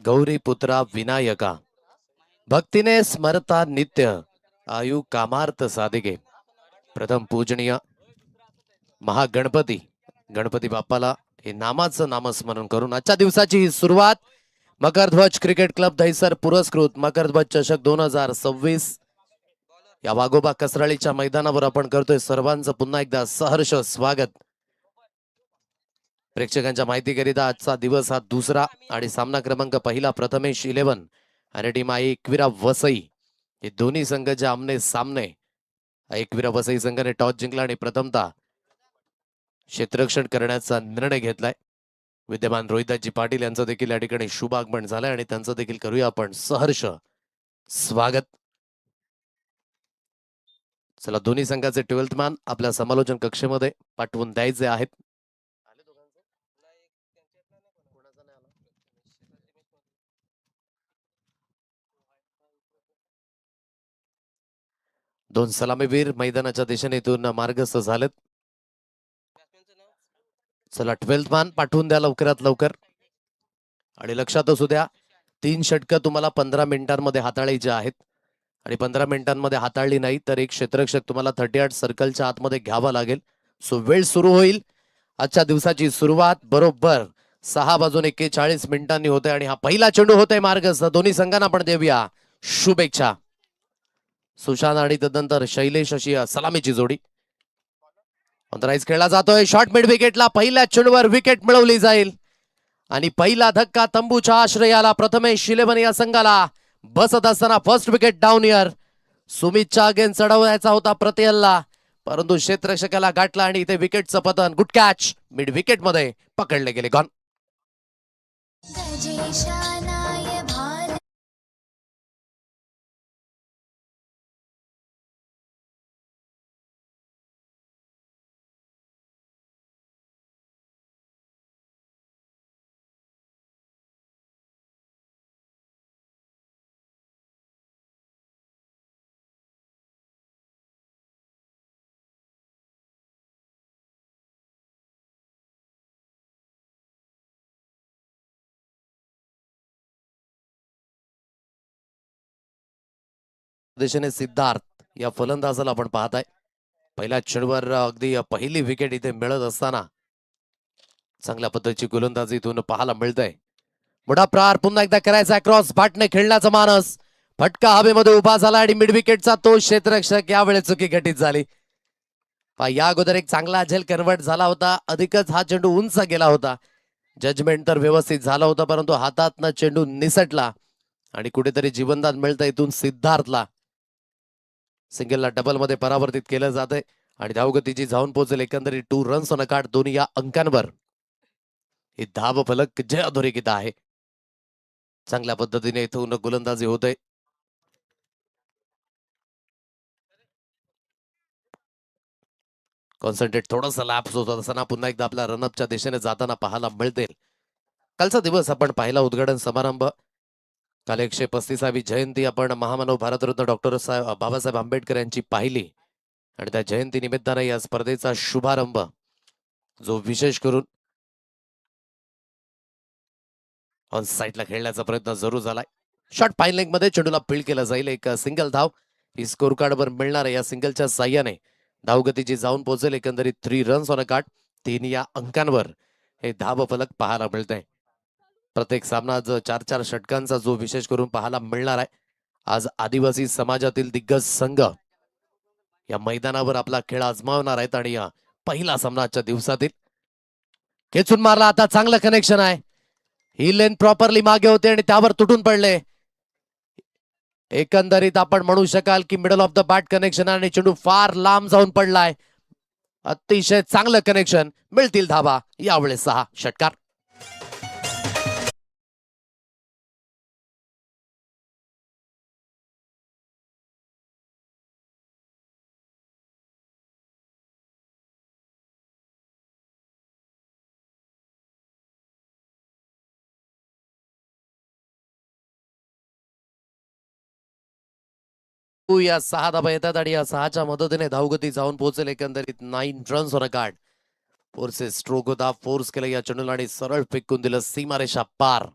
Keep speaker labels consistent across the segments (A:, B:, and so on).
A: गौरी पुत्रा विनायका भक्तीने स्मरता नित्य आयु कामार्थ साधिके. प्रथम पूजनीय महागणपती गणपती बाप्पाला हे नामाचं नामस्मरण करून आजच्या दिवसाची ही सुरुवात मकरध्वज क्रिकेट क्लब दहिसर पुरस्कृत मकरध्वज चषक 2026 या वाघोबा कसराळीच्या मैदानावर आपण करतोय. सर्वांचं पुन्हा एकदा सहर्ष स्वागत. प्रेक्षकांच्या माहितीकरिता आजचा दिवस हा दुसरा आणि सामना क्रमांक पहिला प्रथमेश 11 आणि टीम आहे एकविरा वसई. हे दोन्ही संघ जे आमने सामने. एकविरा वसई संघाने टॉस जिंकला आणि प्रथमतः क्षेत्ररक्षण करण्याचा निर्णय घेतलाय. विद्यमान रोहिदाजी पाटील यांचं देखील या ठिकाणी शुभ आगमन झालंय आणि त्यांचं देखील करूया आपण सहर्ष स्वागत. चला, दोन्ही संघाचे 12th मॅन आपल्या समालोचन कक्षेमध्ये पाठवून द्यायचे आहेत. दोन सलामीवीर मैदानाच्या दिशेने इथून मार्गस्थ झालेत. चला, 12th मॅन पाठवून द्या लवकरात लवकर. आणि लक्षात असू द्या, 3 षटकं तुम्हाला 15 मिनिटांमध्ये हाताळायची आहेत आणि 15 मिनिटांमध्ये हाताळली नाही तर एक क्षेत्ररक्षक तुम्हाला 38 सर्कलच्या आतमध्ये घ्यावा लागेल. सो वेळ सुरू होईल. आजच्या दिवसाची सुरुवात बरोबर 6:41 होते आणि हा पहिला चेंडू होतोय मार्गस्थ. दोन्ही संघांना आपण देऊया शुभेच्छा. सुशांत आणि तदनंतर शैलेश अशी सलामीची जोडी. ऑनराईज खेळला जातोय. शॉर्ट मिड विकेटला पहिल्या चेंडूवर विकेट मिळवली जाईल आणि पहिला धक्का तंबूच्या आश्रयाला प्रथमेश 11 या संघाला बसत असताना फर्स्ट विकेट डाऊन इयर. सुमितच्या अगेन्स्ट चढवण्याचा होता प्रतिहल्ला परंतु क्षेत्ररक्षकाला गाठला आणि इथे विकेटचं पतन. Good catch. मिड विकेट मध्ये पकडले गेले. गॉन. दिशेने सिद्धार्थ या फलंदाजाला आपण पाहताय. पहिल्या चेंडूवर अगदी पहिली विकेट इथे मिळत असताना चांगल्या पद्धतीची गोलंदाजी इथून पाहायला मिळतंय. मोठा प्रहार पुन्हा एकदा करायचा क्रॉस. बाटने खेळण्याचा मानस. फटका हवेमध्ये उभा झाला आणि मिड विकेटचा तो क्षेत्ररक्षक यावेळी चुकी घटित झाली. या अगोदर एक चांगला झेल कन्वर्ट झाला होता. अधिकच हा चेंडू उंच गेला होता. जजमेंट तर व्यवस्थित झाला होता परंतु हातातनं चेंडू निसटला आणि कुठेतरी जीवनदान मिळतं इथून सिद्धार्थला. सिंगलला डबल मध्ये परावर्तित केलं जातंय आणि धावगतीची जाऊन पोहोचेल एकंदरीत 2 रन्स ऑन कार्ड. दोन्ही या अंकांवर हे धाव फलक जय अधोरेखित आहे. चांगल्या पद्धतीने इथून गोलंदाजी होते. कॉन्सन्ट्रेट थोडंसं लॅप्स होत असताना पुन्हा एकदा आपल्या रनअपच्या दिशेने जाताना पाहायला मिळते. कालचा दिवस आपण पाहिला उद्घाटन समारंभ. काल 135वी जयंती आपण महामानव भारतरत्न डॉक्टर बाबासाहेब आंबेडकर यांची पाहिली आणि त्या जयंती निमित्ताने या स्पर्धेचा शुभारंभ जो विशेष करून ऑन साईडला खेळण्याचा प्रयत्न जरूर झालाय. शॉट फाईन लेग मध्ये चेंडूला फील्ड केला जाईल. एक सिंगल धाव ही स्कोर कार्ड वर मिळणार आहे. या सिंगलच्या साह्याने धावगतीची जाऊन पोहोचेल एकंदरीत 3 रन्स ऑन कार्ड. 3 या अंकांवर हे धाव फलक पाहायला मिळतंय. प्रत्येक सामना 4-4 षटकांचा जो विशेष करून पाहायला मिळणार आहे. आज आदिवासी समाजातील दिग्गज संघ या मैदानावर आपला खेळ आजमावणार आहेत आणि पहिला सामनाच्या दिवसातील खेचून मारला. आता चांगलं कनेक्शन आहे. ही लेन प्रॉपरली मागे होते आणि त्यावर तुटून पडले. एकंदरीत आपण म्हणू शकाल की middle of the bat connection आणि चेंडू फार लांब जाऊन पडलाय. अतिशय चांगलं कनेक्शन. मिळतील धावा यावेळेस 6 षटकार. या 6 धाबा येतात आणि या 6च्या मदतीने धावगती जाऊन पोहोचेल एकंदरीत 9 runs on card. Force stroke होता. फोर्स केलं या चेंडूला आणि सरळ फेकून दिलं सीमारेषा पार.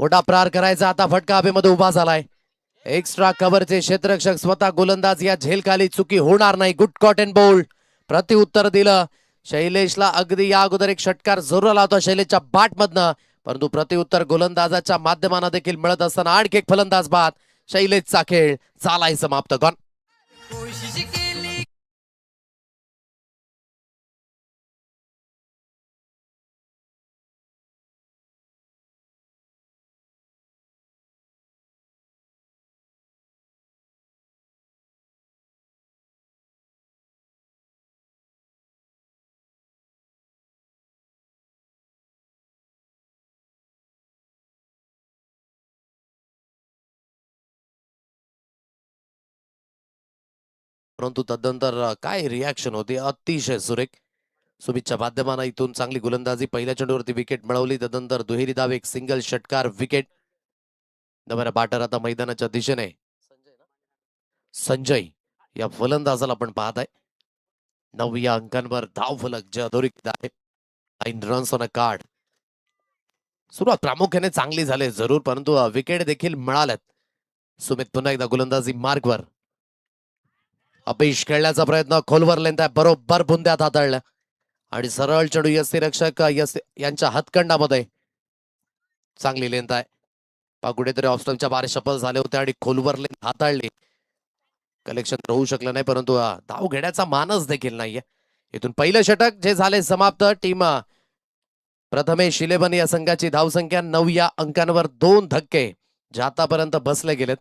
A: मोठा प्रहार करायचा आता फटका हवेमध्ये उभा झालाय. एक्स्ट्रा कव्हरचे क्षेत्ररक्षक स्वतः गोलंदाज या झेलखाली चुकी होणार नाही. गुड कॉट अँड बोल्ड प्रत्युत्तर दिलं. शैलेशला अगदी या अगोदर एक षटकार जरूर आला होता शैलेशच्या बॅट मधनं, परंतु प्रत्युत्तर गोलंदाजाच्या माध्यमानं देखील मिळत असताना आणखी एक फलंदाज बाद. शैलेशचा खेळ झालाय समाप्त. गॉन. परंतु तदनंतर काय रिॲक्शन होती अतिशय सुरेख. सुमितच्या माध्यमानं इथून चांगली गोलंदाजी. पहिल्या चेंडूवरती विकेट मिळवली. तदनंतर दुहेरी धाव, एक सिंगल षटकार, विकेट. नंबर बाटर आता मैदानाच्या दिशेने संजय या फलंदाजाला आपण पाहत आहे. 9 अंकांवर धाव फलक जे अधोरेखित आहे. 9 रन्स ऑन अ कार्ड. सुरुवात प्रामुख्याने चांगली झाली जरूर, परंतु विकेट देखील मिळाल्यात. सुमित पुन्हा एकदा गोलंदाजी मार्गवर. अपयश खेळण्याचा प्रयत्न खोलवर लेंथ आहे, बरोबर बुंद्यात हाताळल्या आणि सरळ चेंडू यष्टीरक्षक यांच्या हातखंडामध्ये. चांगली लेंथ आहे. कुठेतरी ऑफस्टॉपच्या बाहेर सफल झाले होते आणि खोलवर लेंथ हाताळली. कलेक्शन होऊ शकलं नाही, परंतु धाव घेण्याचा मानस देखील नाहीये. इथून पहिलं षटक जे झाले समाप्त. टीम प्रथमेश 11 या संघाची धावसंख्या 9 या अंकांवर 2 धक्के जे आतापर्यंत बसले गेलेत.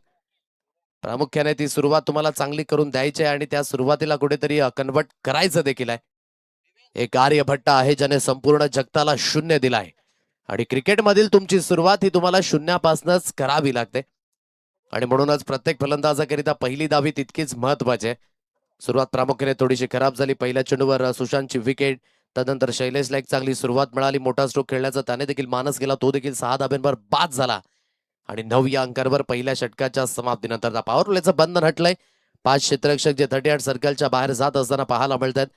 A: प्रामुख्याने ती सुरुवात तुम्हाला चांगली करून द्यायची आहे आणि त्या सुरुवातीला कुठेतरी कन्वर्ट करायचं देखील आहे. एक आर्यभट्ट आहे ज्याने संपूर्ण जगताला शून्य दिलाय आणि क्रिकेटमधील तुमची सुरुवात ही तुम्हाला शून्यापासूनच करावी लागते आणि म्हणूनच प्रत्येक फलंदाजाकरिता पहिली धावी तितकीच महत्वाची आहे. सुरुवात प्रामुख्याने थोडीशी खराब झाली. पहिल्या चेंडूवर सुशांतची विकेट. तदनंतर शैलेशला एक चांगली सुरुवात मिळाली. मोठा स्ट्रोक खेळण्याचा त्याने देखील मानस गेला. तो देखील 6 धाब्यांवर बाद झाला आणि 9 या अंकांवर पहिल्या षटकाच्या समाप्तीनंतर पॉवर प्लेचं बंधन हटलंय. 5 क्षेत्ररक्षक जे 38 सर्कलच्या बाहेर जात असताना पाहायला मिळत आहेत.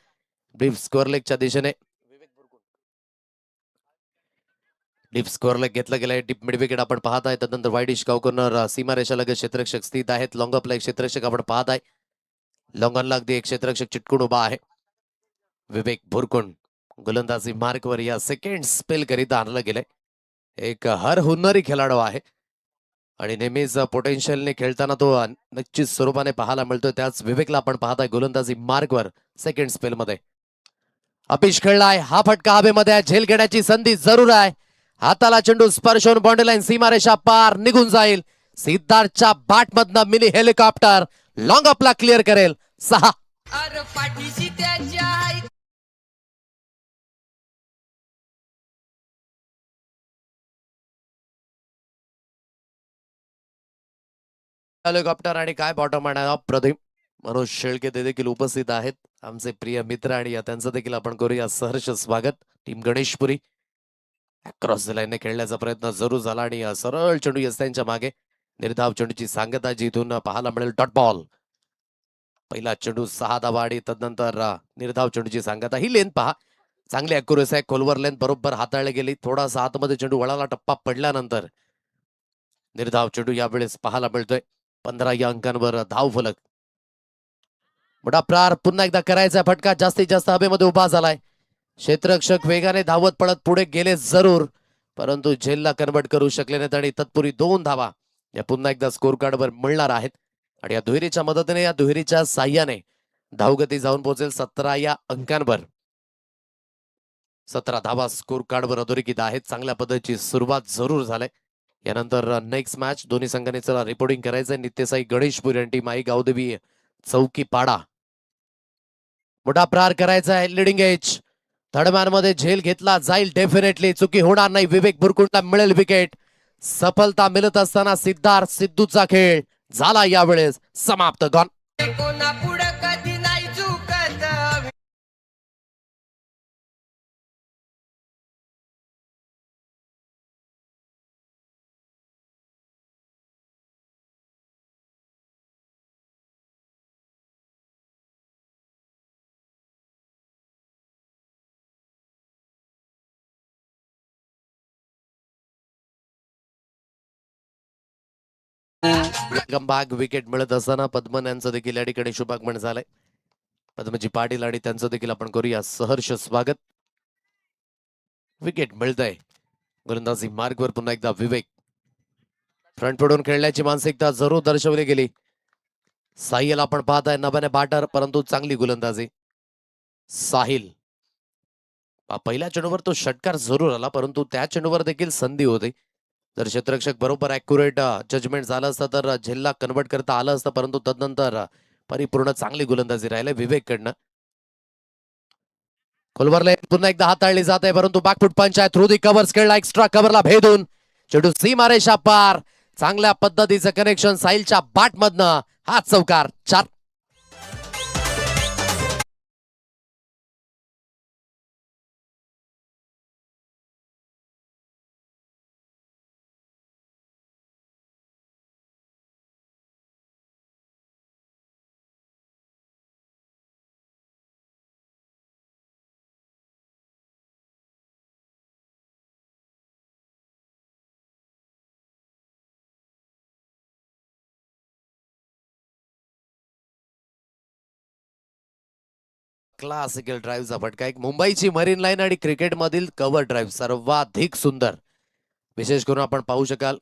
A: डीप स्कोअर लेगच्या दिशेने डीप स्कोअर लेग घेतलं गेलंय. डीप मिड विकेट आपण पाहत आहे. तदनंतर वाईड इश्काव कॉर्नर सीमारेषालगत क्षेत्ररक्षक स्थित आहेत. लॉंग अपला एक क्षेत्ररक्षक आपण पाहत आहे. लॉंगनला अगदी एक क्षेत्ररक्षक चिटकून उभा आहे. विवेक भुरकुंड गोलंदाजी मार्कवर या सेकंड स्पेल करिता आणलं गेलंय. एक हर हुन्नरी खेळाडू आहे आणि नेहमीच पोटेन्शियलने खेळताना तो निश्चित स्वरूपाने पाहायला मिळतोय. त्याच विवेकला आपण पाहताय गोलंदाजी मार्कवर सेकंड स्पेल मध्ये. अपिश खेळलाय. हा फटका हवेमध्ये आहे. झेल घेण्याची संधी जरूर आहे. हाताला चेंडू स्पर्श होऊन बाउंड्री लाईन सीमारेषा पार निघून जाईल. सिद्धार्थच्या बॅट मधनं मिनी हेलिकॉप्टर लॉंग अपला क्लिअर करेल. 6. हेलिकॉप्टर आणि काय बॉटम आणि अप्रतिम. मनोज शेळके ते देखील उपस्थित आहेत. आमचे प्रिय मित्र आणि त्यांचं देखील आपण करूया सहर्ष स्वागत. टीम गणेशपुरी क्रॉस लाईनने खेळण्याचा प्रयत्न जरूर झाला आणि सरळ चेंडू यस्त्यांच्या मागे. निर्धाव चेंडूची सांगता जी इथून पाहायला मिळेल. Dot ball. पहिला चेंडू 6 धावा आणि तदनंतर निर्धाव चेंडूची सांगता. ही लेंथ पहा चांगली अॅक्युरेसी आहे. खोलवर लेंथ बरोबर हाताळली गेली. थोडासा आतमध्ये चेंडू वळाला. टप्पा पडल्यानंतर निर्धाव चेंडू यावेळेस पाहायला मिळतोय. 15 या अंकांवर धाव फलक. मोठा प्रहार पुन्हा एकदा करायचा. फटका जास्तीत जास्त हवेमध्ये उभा झालाय. क्षेत्ररक्षक वेगाने धावत पळत पुढे गेले जरूर, परंतु झेलला कन्वर्ट करू शकले नाहीत आणि तत्पूर्वी 2 धावा या पुन्हा एकदा स्कोर कार्डवर मिळणार आहेत आणि या दुहेरीच्या मदतीने या दुहेरीच्या साह्याने धावगती जाऊन पोहोचेल 17 या अंकांवर. 17 धावा स्कोर कार्डवर अधोरेखित आहेत. चांगल्या पद्धतीची सुरुवात जरूर झाली. यानंतर नेक्स्ट मॅच दोन्ही संघांनी चला रिपोर्टिंग करायचंय. नित्यसाई गणेशपुरी आणि टीम आई गावदेवी चौकी पाडा. मोठा प्रहार करायचा आहे. लिडिंग एज थर्डमॅन मध्ये झेल घेतला जाईल. डेफिनेटली चुकी होणार नाही. विवेक भुरकुंडला मिळेल विकेट. सफलता मिळत असताना सिद्धार्थ सिद्धूचा खेळ झाला यावेळेस समाप्त. गॉन. Welcome back. विकेट मिळत असताना पद्मन यांचं देखील या ठिकाणी शुभागमन झालंय. पद्मजी पाटील आणि त्यांचं देखील आपण करूया सहर्ष स्वागत. विकेट मिळतंय. गोलंदाजी मार्गवर पुन्हा एकदा विवेक. फ्रंट फुटून खेळण्याची मानसिकता जरूर दर्शवली गेली. साहिल आपण पाहताय नव्याने बॅटर, परंतु चांगली गोलंदाजी. साहिल पहिल्या चेंडूवर तो षटकार जरूर आला, परंतु त्या चेंडूवर देखील संधी होती. जर क्षेत्ररक्षक बरोबर ॲक्युरेट जजमेंट झालं असतं तर झेलला कन्वर्ट करता आलं असतं, परंतु तदनंतर परिपूर्ण चांगली गोलंदाजी राहिली विवेक कडनं. खोलवरले पुन्हा एकदा हाताळली जात आहे, परंतु बॅकफुट पंच आहे. थ्रू दी कव्हर्स खेळला, एक्स्ट्रा कव्हरला भेदून चेंडू सीमारेषा पार. चांगल्या पद्धतीचं कनेक्शन साहिलच्या बॅट मधनं. हा चौकार 4. क्लासिकल ड्राईव्हचा फटका. एक मुंबईची मरीन लाईन आणि क्रिकेट मधील कव्हर ड्राईव्ह सर्वाधिक सुंदर. विशेष करून आपण पाहू शकाल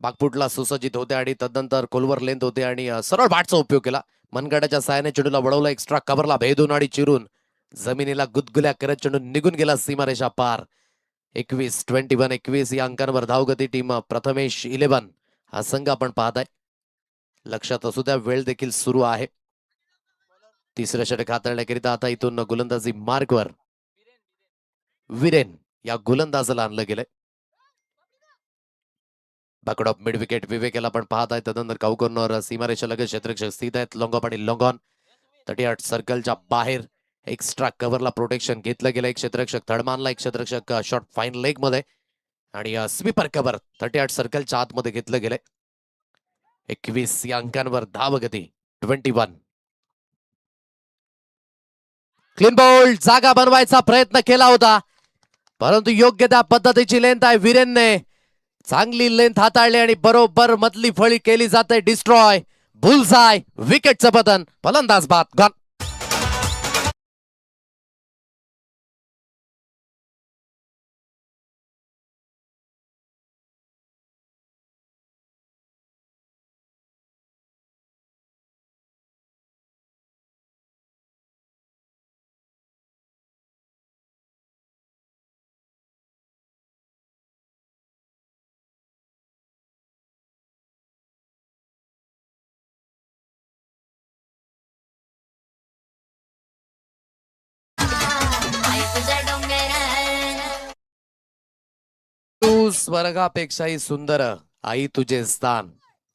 A: बागपुटला सुसज्जित होते आणि तदनंतर कोलवर लेंथ होते आणि सरळ बॅटचा उपयोग केला. मनगडाच्या साहाय्याने चेंडूला वळवला, एक्स्ट्रा कव्हरला भेदून आणि चिरून जमिनीला गुदगुल्या करत चेंडू निघून गेला सीमारेषा पार. 21 या अंकांवर धावगती टीम प्रथमेश 11 हा संघ आपण पाहताय. लक्षात असू द्या वेळ देखील सुरू आहे. तिसरं षटक हाताळण्याकरिता आता इथून गोलंदाजी मार्कवर विरेन या गोलंदाजाला आणलं गेलंय. बॅकड ऑफ मिड विकेट विवेक याला आपण पाहत आहे. तदनंतर काऊ कॉर्नर सीमारेषा लगेच क्षेत्ररक्षक स्थित आहेत. लॉंगॉप आणि लॉंगॉन 38 सर्कलच्या बाहेर एक्स्ट्रा कव्हरला प्रोटेक्शन घेतलं गेलं. एक क्षेत्ररक्षक थर्डमानला, एक क्षेत्ररक्षक शॉर्ट फाईन लेग मध्ये आणि स्वीपर कव्हर 38 सर्कलच्या आतमध्ये घेतलं गेलंय. 21 या अंकांवर धावगती 21. क्लीन बोल्ड जागा बनवायचा प्रयत्न केला होता, परंतु योग्य त्या पद्धतीची लेंथ आहे. वीरेनने चांगली लेंथ हाताळली आणि बरोबर मधली फळी केली जाते. डिस्ट्रॉय बुलसाय विकेटचं पतन. फलंदाज बाद गॉन. तू स्वर्गापेक्षाही सुंदर आई तुझे स्थान,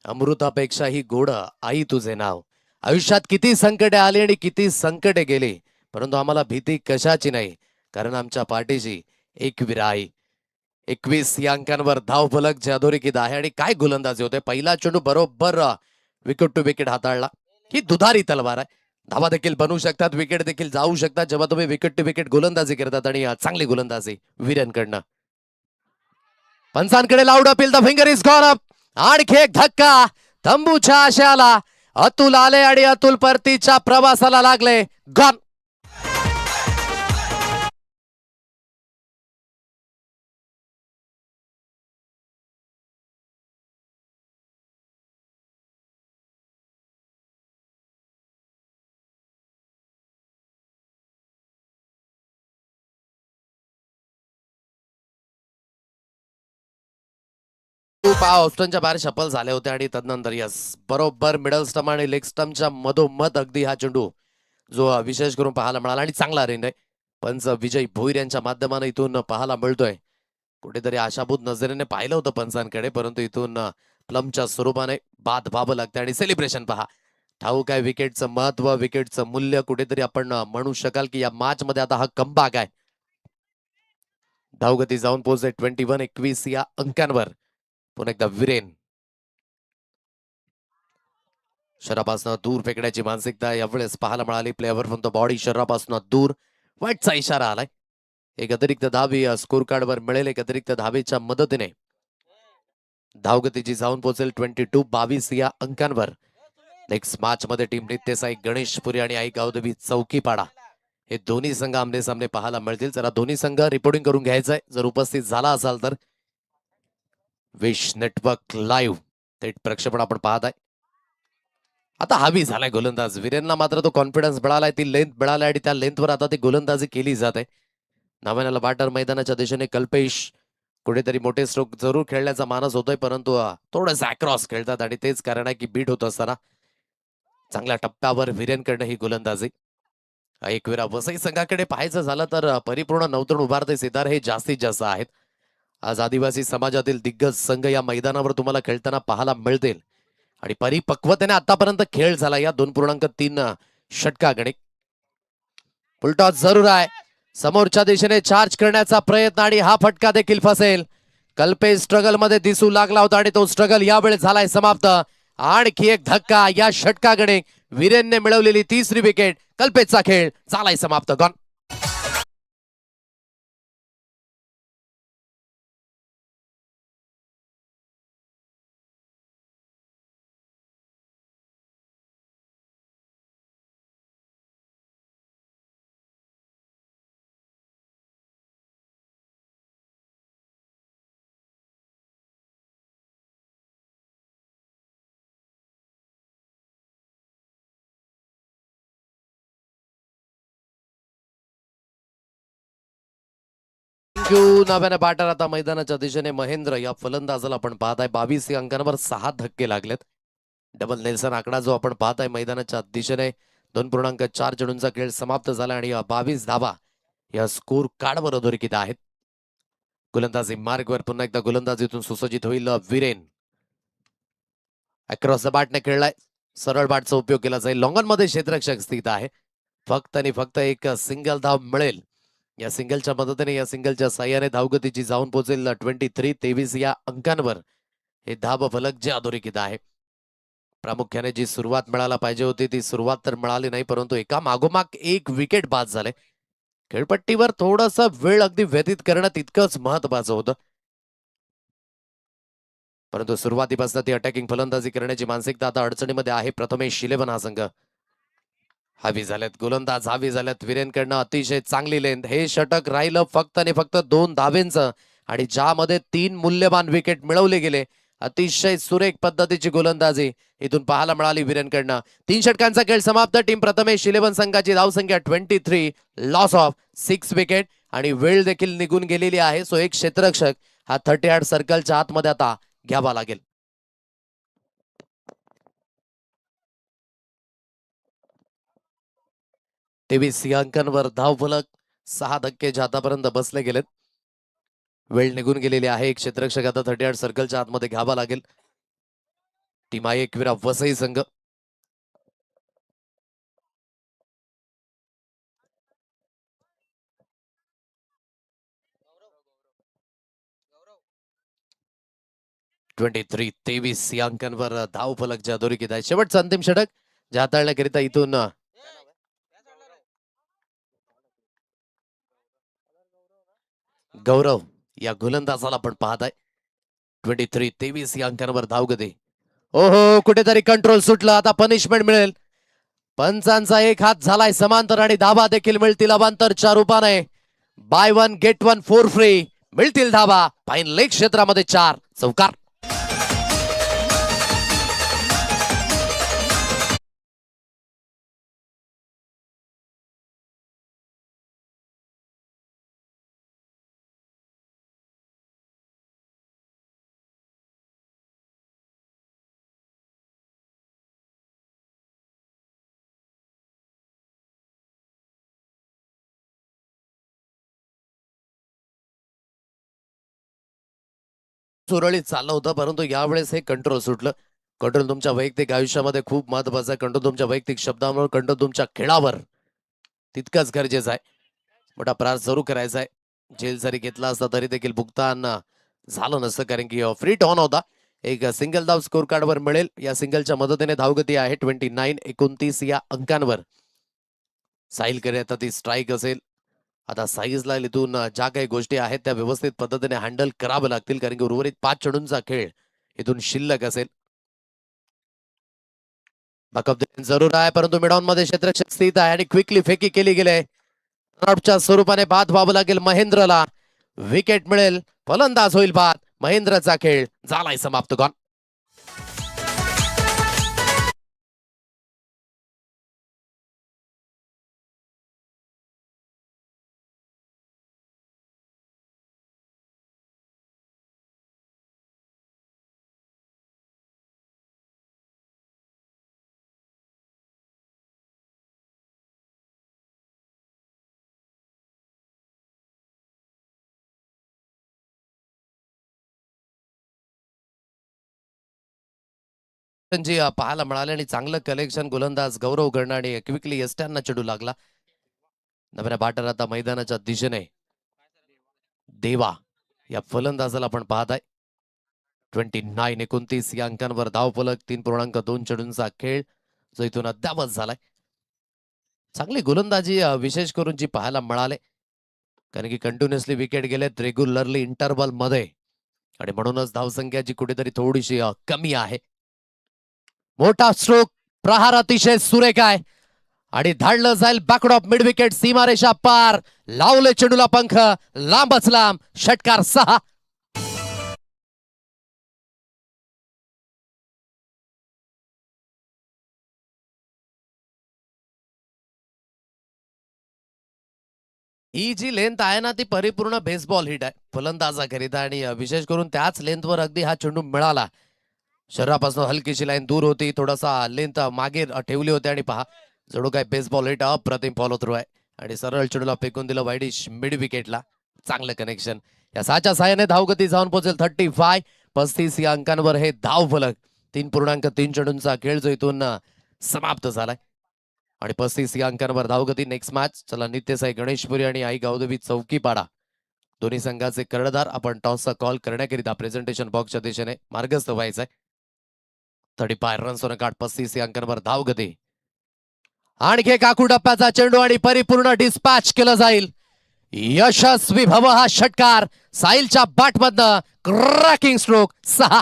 A: अमृतापेक्षाही गोड आई तुझे नाव. आयुष्यात किती संकटे आली आणि किती संकटे गेली, परंतु आम्हाला भीती कशाची नाही, कारण आमच्या पाठीशी एकवीर आई. 21 या अंकांवर धाव फलक अधोरेखित आहे आणि काय गोलंदाजी होते. पहिला चेंडू बरोबर विकेट टू विकेट हाताळला. ही दुधारी तलवार आहे. धावा देखील बनवू शकतात, विकेट देखील जाऊ शकतात जेव्हा तुम्ही विकेट टू विकेट गोलंदाजी करतात. आणि चांगली गोलंदाजी वीरेनकडनं. पंचांकडे loud appeal. The finger is gone up. आणखी एक धक्का तंबूच्या आशयाला. अतुल आले आणि अतुल परतीच्या प्रवासाला लागले. गॉन. ऑस्टनच्या बाहेर शपल झाले होते आणि तदनंतर यस बरोबर मिडल स्टंप आणि लेग स्टंपच्या मधोमध अगदी हा चेंडू जो विशेष करून पाहायला मिळाला आणि चांगला रेंड आहे. पंच विजय भोईर यांच्या माध्यमाने इथून पाहायला मिळतोय. कुठेतरी आशाभूत नजरेने पाहिलं होतं पंचांकडे, परंतु इथून प्लमच्या स्वरूपाने बाद व्हावं लागतं. आणि सेलिब्रेशन पहा. ठाऊक आहे विकेटचं महत्व, विकेटचं मूल्य. कुठेतरी आपण म्हणू शकाल की या मॅच मध्ये आता हा कमबॅक आहे. धावगती जाऊन पोहोचते 21 या अंकांवर. पुन्हा एकदा विरेन. शरीरापासून दूर फेकण्याची मानसिकता यावेळेस पाहायला मिळाली. प्लेअर फ्रॉम द बॉडी शरीरापासून दूर. वाईटचा इशारा आलाय. एक अतिरिक्त धावी स्कोर कार्ड वर मिळेल. एक अतिरिक्त धावेच्या मदतीने धावगतीची जाऊन पोहोचेल 22 या अंकांवर. नेक्स्ट मॅच मध्ये टीम नित्यसाई गणेशपुरी आणि आई गावदेवी चौकीपाडा हे दोन्ही संघ आमने सामने पाहायला मिळतील. जरा दोन्ही संघ रिपोर्टिंग करून घ्यायचंय जर उपस्थित झाला असाल तर. विश नेटवर्क लाईव्ह थेट प्रक्षेपण आपण पाहत आहे. आता हावी झालाय गोलंदाज वीरेनला, मात्र तो कॉन्फिडन्स मिळालाय, ती लेंथ मिळालाय आणि त्या लेंथवर आता ती गोलंदाजी केली जाते. नव्याला बॅटर मैदानाच्या दिशेने कल्पेश कुठेतरी मोठे स्ट्रोक जरूर खेळण्याचा मानस होतोय, परंतु थोडंसं अक्रॉस खेळतात आणि तेच कारण आहे की बीट होत असताना चांगल्या टप्प्यावर वीरेनकडनं ही गोलंदाजी. एक वेळा वसई संघाकडे पाहायचं झालं तर परिपूर्ण नवतरुण उभारते सितार हे जास्तीत जास्त आहेत. आज आदिवासी समाजातील दिग्गज संघ या मैदानावर तुम्हाला खेळताना पाहायला मिळतील आणि परिपक्वतेने आतापर्यंत खेळ झाला या 2.3 षटकागणे. फुलटॉस जरूर आहे, समोरच्या दिशेने चार्ज करण्याचा प्रयत्न आणि हा फटका देखील फसेल. कल्पेश स्ट्रगल मध्ये दिसू लागला होता आणि तो स्ट्रगल यावेळी झालाय समाप्त. आणखी एक धक्का या षटकागणे. वीरेनने मिळवलेली तिसरी विकेट. कल्पेशचा खेळ झालाय समाप्त. गॉन. नव्याने बॅटर आता मैदानाच्या दिशेने महेंद्र या फलंदाजाला आपण पाहत आहे. 22 अंकांवर 6 धक्के लागलेत. डबल नेल्सन आकडा जो आपण पाहत आहे मैदानाच्या दिशेने 2.4 चेंडूंचा खेळ समाप्त झाला आणि 22 धावा या स्कोर कार्डवर अधोरेखित आहेत. गोलंदाजी मार्गवर पुन्हा एकदा गोलंदाजीतून सुसज्जित होईल वीरेन. अक्रॉस द बॅटने खेळलाय, सरळ बॅटचा उपयोग केला जाईल. लॉंगॉन मध्ये क्षेत्ररक्षक स्थित आहे. फक्त आणि फक्त एक सिंगल धाव मिळेल. या सिंगलच्या मदतीने या सिंगलच्या साह्याने धावगतीची जाऊन पोहोचेल 23 या अंकांवर. हे धाब फलक जे अधोरेखित आहे. प्रामुख्याने जी सुरुवात मिळायला पाहिजे होती ती सुरुवात तर मिळाली नाही, परंतु एका मागोमाग एक विकेट बाद झाले. खेळपट्टीवर थोडस वेळ अगदी व्यतीत करणं तितकंच महत्वाचं होतं, परंतु सुरुवातीपासून ती अटॅकिंग फलंदाजी करण्याची मानसिकता आता अडचणीमध्ये आहे. प्रथमेश 11 हा संघ. हवी झाल्यात गोलंदाज, हवी झाल्यात वीरेनकडनं अतिशय चांगली लेंथ. हे षटक राहिलं फक्त आणि फक्त 2 धावेंचं आणि ज्यामध्ये 3 मूल्यवान विकेट मिळवले गेले. अतिशय सुरेख पद्धतीची गोलंदाजी इथून पाहायला मिळाली वीरेनकडनं. 3 षटकांचा खेळ समाप्त. टीम प्रथमेश 11 संघाची धावसंख्या 23, लॉस ऑफ 6 विकेट आणि वेळ देखील निघून गेलेली आहे. सो एक क्षेत्ररक्षक हा 38 सर्कलच्या आतमध्ये आता घ्यावा लागेल. 23 अंकांवर धावफलक, 6 धक्के जे आतापर्यंत बसले गेलेत. वेळ निघून गेलेली आहे. एक क्षेत्ररक्षक आता 38 सर्कलच्या आतमध्ये घ्यावा लागेल. टीम आहे एकविरा वसई संघ. ट्वेंटी 23 या अंकांवर धावफलक जे अधोरेखित आहे. शेवटचं अंतिम षटक जे हाताळण्याकरिता इथून गौरव या गोलंदाजाला आपण पाहत आहे. 23 या अंकांवर धावगती. ओहो, कुठेतरी कंट्रोल सुटलं. आता पनिशमेंट मिळेल. पंचांचा एक हात झालाय समांतर आणि धाबा देखील मिळतील अवांतरच्या रूपाने. बाय 1 गेट 1 4 फ्री मिळतील धाबा. फाईन लेग क्षेत्रामध्ये 4 चौकार. सुरळीत चाललं होतं, परंतु यावेळेस हे कंट्रोल सुटलं. कंट्रोल तुमच्या वैयक्तिक आयुष्यामध्ये खूप महत्वाचं आहे. कंट्रोल तुमच्या वैयक्तिक शब्दांवर, कंट्रोल तुमच्या खेळावर तितकंच गरजेचं आहे. मोठा प्रयास जरूर करायचा आहे. जेल जरी घेतला असता तरी देखील भुगतान झालं नसतं, कारण की फ्री टॉन होता. एक सिंगल धाव स्कोर कार्डवर मिळेल. या सिंगलच्या मदतीने धावगती आहे 29 या अंकांवर. साहिल करे आता ती स्ट्राईक असेल. आता साईजला इथून ज्या काही गोष्टी आहेत त्या व्यवस्थित पद्धतीने हँडल कराव्या लागतील, कारण की उर्वरित 5 चेंडूंचा खेळ इथून शिल्लक असेल. बॅकअप जरूर आहे, परंतु मिडॉन मध्ये क्षेत्ररक्षक स्थित आहे आणि क्विकली फेकी केली गेले. रनआउटच्या स्वरूपाने बाद व्हावं लागेल महेंद्रला. विकेट मिळेल, फलंदाज होईल बाद. महेंद्रचा खेळ झालाय समाप्त. गॉन. जी पाहायला मिळाले आणि चांगलं कलेक्शन. गोलंदाज गौरव करणं आणि क्विकली यष्ट्यांना चढू लागला. नव्या बाटर आता मैदानाच्या दिशेने देवा या फलंदाजाला आपण पाहत आहे. 29-29 या अंकांवर धावफलक. 3.2 चेंडूंचा खेळ जो इथून अद्यावत झालाय. चांगली गोलंदाजी विशेष करून जी पाहायला मिळाले, कारण की कंटिन्युअसली विकेट गेलेत रेग्युलरली इंटरवल मध्ये आणि म्हणूनच धावसंख्याची कुठेतरी थोडीशी कमी आहे. मोठा स्ट्रोक, प्रहार अतिशय सुरेख आहे आणि धाडलं जाईल बॅकवर्ड ऑफ मिड विकेट. सीमारेषा पार, लावले चेंडूला पंख, लांबच लांब. षटकार 6. ही जी लेंथ आहे ना, ती परिपूर्ण बेसबॉल हिट आहे फलंदाजाकरिता आणि विशेष करून त्याच लेंथवर अगदी हा चेंडू मिळाला. शरीरापासून हलकीशी लाईन दूर होती, थोडासा लेंथ मागे ठेवली होती आणि पहा जणू काय बेसबॉल हिट अप्रतिम फॉलो थ्रू आहे आणि सरळ चेंडूला फेकून दिलं वाईडिश मिड विकेटला. चांगलं कनेक्शन. या साच्या साहाय्याने धावगती जाऊन पोहोचेल 35. 35 या अंकांवर हे धाव फलक. 3.3 चेंडूंचा खेळ जो इथून समाप्त झालाय आणि 35 या अंकांवर धावगती. नेक्स्ट मॅच चला नित्यसाई गणेशपुरी आणि आई गावदेवी चौकीपाडा दोन्ही संघाचे कर्णधार आपण टॉसचा कॉल करण्याकरिता प्रेझेंटेशन बॉक्सच्या दिशेने मार्गस्थ व्हायचंय. 35 रन्स ऑन कार्ड. 35 या अंकांवर धावगती. आणखी एक आखू टप्प्याचा चेंडू आणि परिपूर्ण डिस्पॅच केलं जाईल. यशस्वी भव हा षटकार साहिलच्या बॅटमधनं. Cracking stroke 6.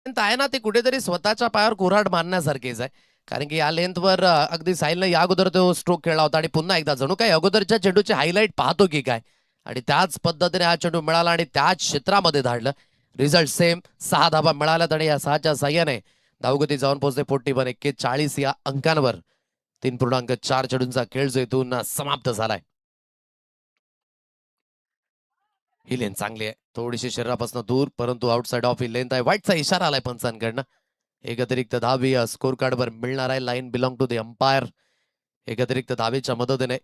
A: आहे ना, ते कुठेतरी स्वतःच्या पायावर कुऱ्हाड मारण्यासारखेच आहे, कारण की या लेंथवर अगदी साहिलने या अगोदर तो स्ट्रोक खेळला होता आणि पुन्हा एकदा जणू काय अगोदरच्या चेंडूची हायलाइट पाहतो की काय आणि त्याच पद्धतीने हा चेंडू मिळाला आणि त्याच क्षेत्रामध्ये धाडलं. Result same. 6 धाबा मिळाल्यात आणि या 6च्या साह्याने धावगती जाऊन पोहोचते 41 या अंकांवर. 3.4 चेंडूंचा खेळ जो इथून समाप्त झालाय. ही लेंथ चांगली आहे, थोडीशी शरीरापासून दूर, परंतु आउटसाइड ऑफ ही लेंथ आहे. वाईटचा इशारा आलाय पंचांकडनं. एक अतिरिक्त धावी स्कोर कार्डवर मिळणार आहे. Line belong to the umpire. एक अतिरिक्त धावेच्या मदतीने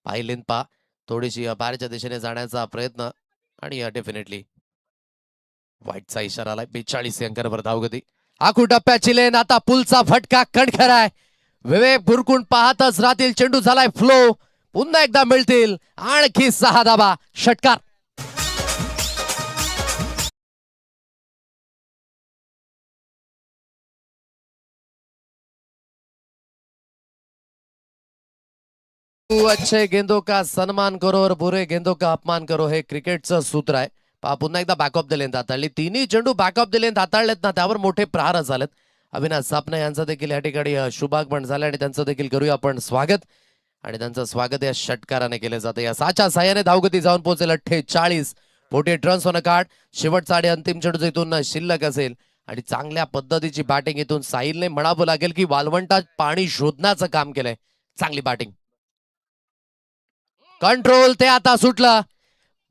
A: पाहिलेन पा थोडीशी बाहेरच्या दिशेने जाण्याचा प्रयत्न आणि डेफिनेटली वाईटचा इशारा आलाय. 42 अंकांवर धावगती. आखू टप्प्याची लेन. आता पुलचा फटका कणखर आहे. विवेक भुरकून पाहतच राहतील. चेंडू झालाय फ्लो. पुन्हा एकदा मिळतील आणखी 6 धाबा. षटकार. अच्छे गेंदों का सन्मान करो और बुरे गेंदों का अपमान करो, हे क्रिकेटचं सूत्र आहे. पहा पुन्हा एकदा बॅकअप दिलेत हाताळली. तिन्ही चेंडू बॅकअप दिलेत हाताळलेत ना, त्यावर मोठे प्रहार झालेत. अविनाश सापणे यांचं देखील या ठिकाणी शुभागमन झालं आणि त्यांचं देखील करूया आपण स्वागत आणि त्यांचं स्वागत या षटकाराने केलं जातं. या 6च्या साह्याने धावगती जाऊन पोहोचेल 48. 48 रन्स ऑन कार्ड. शेवटचा आणि अंतिम चेंडू इथून शिल्लक असेल आणि चांगल्या पद्धतीची बॅटिंग इथून साहिलने म्हणावं लागेल की वालवंटात पाणी शोधण्याचं काम केलंय. चांगली बॅटिंग. कंट्रोल. ते आता सुटलं.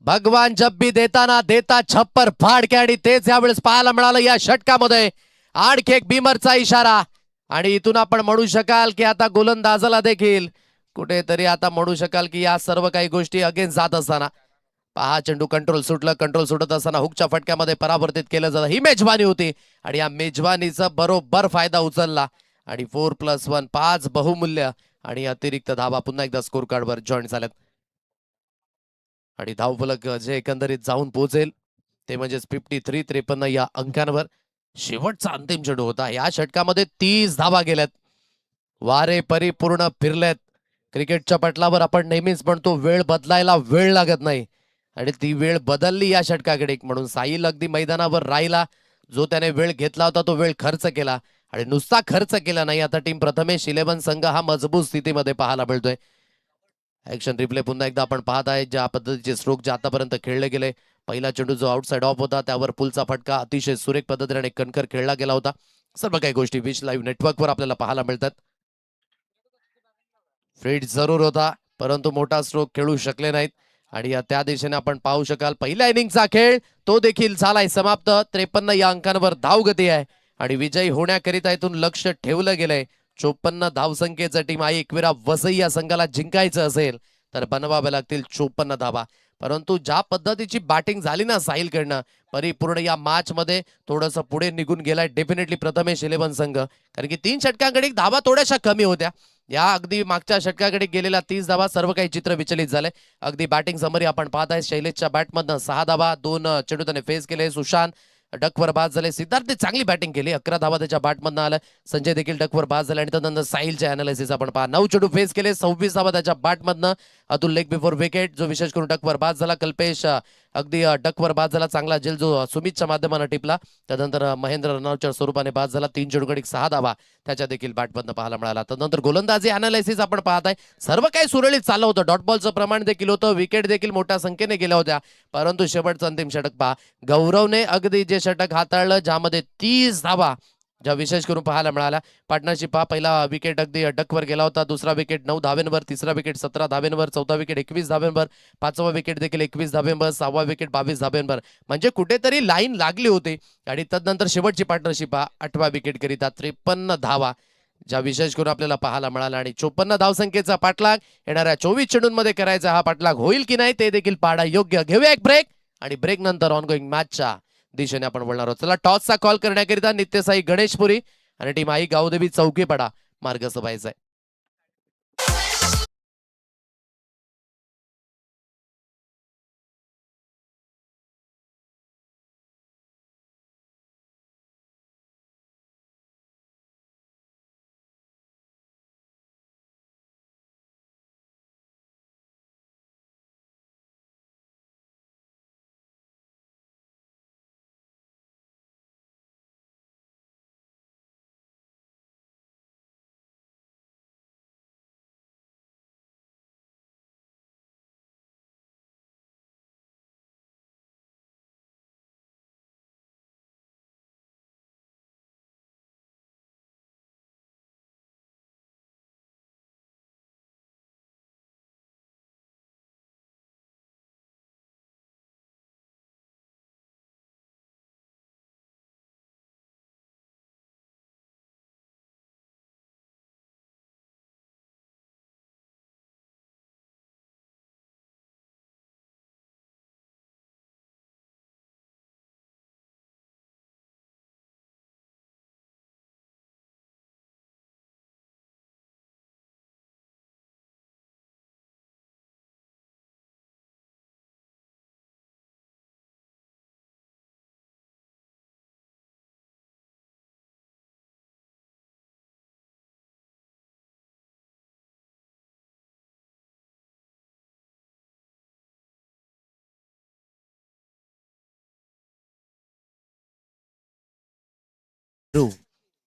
A: भगवान जब भी देता ना देता छप्पर फाड के आणि तेच यावेळेस पाहायला मिळालं या षटकामध्ये. आणखी एक बीमरचा इशारा आणि इथून आपण म्हणू शकाल की आता गोलंदाजाला देखील कुठेतरी आता म्हणू शकाल की या सर्व काही गोष्टी अगेन्स्ट जात असताना पहा चेंडू कंट्रोल सुटलं. कंट्रोल सुटत असताना हुकच्या फटक्यामध्ये परावर्तित केलं जातं. ही मेजबानी होती आणि या मेजबानीचा बरोबर फायदा उचलला आणि 4+1 5 बहुमूल्य आणि अतिरिक्त धावा पुन्हा एकदा स्कोर कार्डवर जॉईन झाल्यात आणि धावफलक जे एकंदरीत जाऊन पोहोचेल ते म्हणजेच 53-53 या अंकांवर. शेवटचा अंतिम चेंडू होता. या षटकामध्ये 30 धावा गेल्यात. वारे परिपूर्ण फिरलेत. क्रिकेटच्या पटलावर आपण नेहमीच म्हणतो वेळ बदलायला वेळ लागत नाही आणि ती वेळ बदलली या षटकाकडे, म्हणून साहिल अगदी मैदानावर राहिला. जो त्याने वेळ घेतला होता तो वेळ खर्च केला आणि नुसता खर्च केला नाही. आता टीम प्रथमेश 11 संघ हा मजबूत स्थितीमध्ये पाहायला मिळतोय. ऍक्शन रिप्ले पुन्हा एकदा आपण पाहत आहे. ज्या पद्धतीचे स्ट्रोक जे आतापर्यंत खेळले गेले, पहिला चेंडू जो आउटसाइड ऑफ होता त्यावर पुलचा फटका अतिशय सुरेख पद्धतीने कणखर खेळला गेला होता. सर्व काही गोष्टी विश लाईव्ह नेटवर्कवर आपल्याला पाहायला मिळतात. फ्रीड जरूर होता, परंतु मोठा स्ट्रोक खेळू शकले नाहीत आणि त्या दिशेने आपण पाहू शकाल पहिल्या इनिंगचा खेळ तो देखील झालाय समाप्त. 53 या अंकांवर धावगती आहे आणि विजयी होण्याकरिता इथून लक्ष ठेवलं गेलंय. 54 धावसंख्येचं टीम आहे. एकविरा वसई या संघाला जिंकायचं असेल तर बनवाव्या लागतील 54 धावा. परंतु ज्या पद्धतीची बॅटिंग झाली ना साहिलकडनं, परिपूर्ण या मॅच मध्ये थोडंसं पुढे निघून गेलाय डेफिनेटली प्रथमेश 11 संघ, कारण की 3 षटकांकडे धावा थोड्याशा कमी होत्या. या अगदी मागच्या षटकाकडे गेलेला 30 धावा सर्व काही चित्र विचलित झाले. अगदी बॅटिंग समरी आपण पाहत आहे. शैलेशच्या बॅटमधनं 6 धावा, 2 चेंडू त्याने फेस केले. सुशांत डकवर बाद झाले. सिद्धार्थने चांगली बॅटिंग केली, 11 धावा त्याच्या बॅटमधनं आलं. संजय देखील डकवर बाद झाले आणि त्यानंतर साहिलचे अनालिसिस आपण पहा. 9 चेंडू फेस केले, 26 धावा त्याच्या बॅटमधनं. अतुल लेग बिफोर विकेट जो विशेष करून डकवर बाद झाला. कल्पेश अगदी डकवर बाद झाला. चांगला झेल जो सुमितच्या माध्यमानं टिपला. त्यानंतर महेंद्र रनआउटच्या स्वरूपाने बाद झाला. 3 चेंडूकडे 6 धावा त्याच्या देखील बॅटमधनं पाहायला मिळाला. त्यानंतर गोलंदाजी अनालिसिस आपण पाहत आहे. सर्व काही सुरळीत चाललं होतं. डॉट बॉलचं प्रमाण देखील होतं. विकेट देखील मोठ्या संख्येने गेल्या होत्या. परंतु शेवटचं अंतिम षटक पहा. गौरवने अगदी जे षटक हाताळलं ज्यामध्ये 30 धावा ज्या विशेष करून पाहायला मिळाल्या. पार्टनरशिप पहा. पहिला विकेट अगदी डकवर गेला होता. दुसरा विकेट 9 धावेंवर, तिसरा विकेट 17 धावेंवर, चौथा विकेट 21 धावेंवर, पाचवा विकेट देखील 21 धावेंवर, सहावा विकेट 22 धावेंवर. म्हणजे कुठेतरी लाईन लागली होती आणि तदनंतर शेवटची पार्टनरशिप पहा. 8व्या विकेट करिता 53 धावा ज्या विशेष करून आपल्याला पाहायला मिळाला आणि 54 धावसंख्येचा पाठलाग येणाऱ्या 24 चेंडूंमध्ये करायचा. हा पाठलाग होईल की नाही ते देखील पाहणं योग्य. घेऊया एक ब्रेक आणि ब्रेक नंतर ऑनगोईंग मॅचच्या दिशेने आपण बोलणार आहोत. चला टॉसचा कॉल करण्याकरिता नित्यसाई गणेशपुरी आणि टीम आई गावदेवी चौकीपाडा मार्ग सभायचा आहे.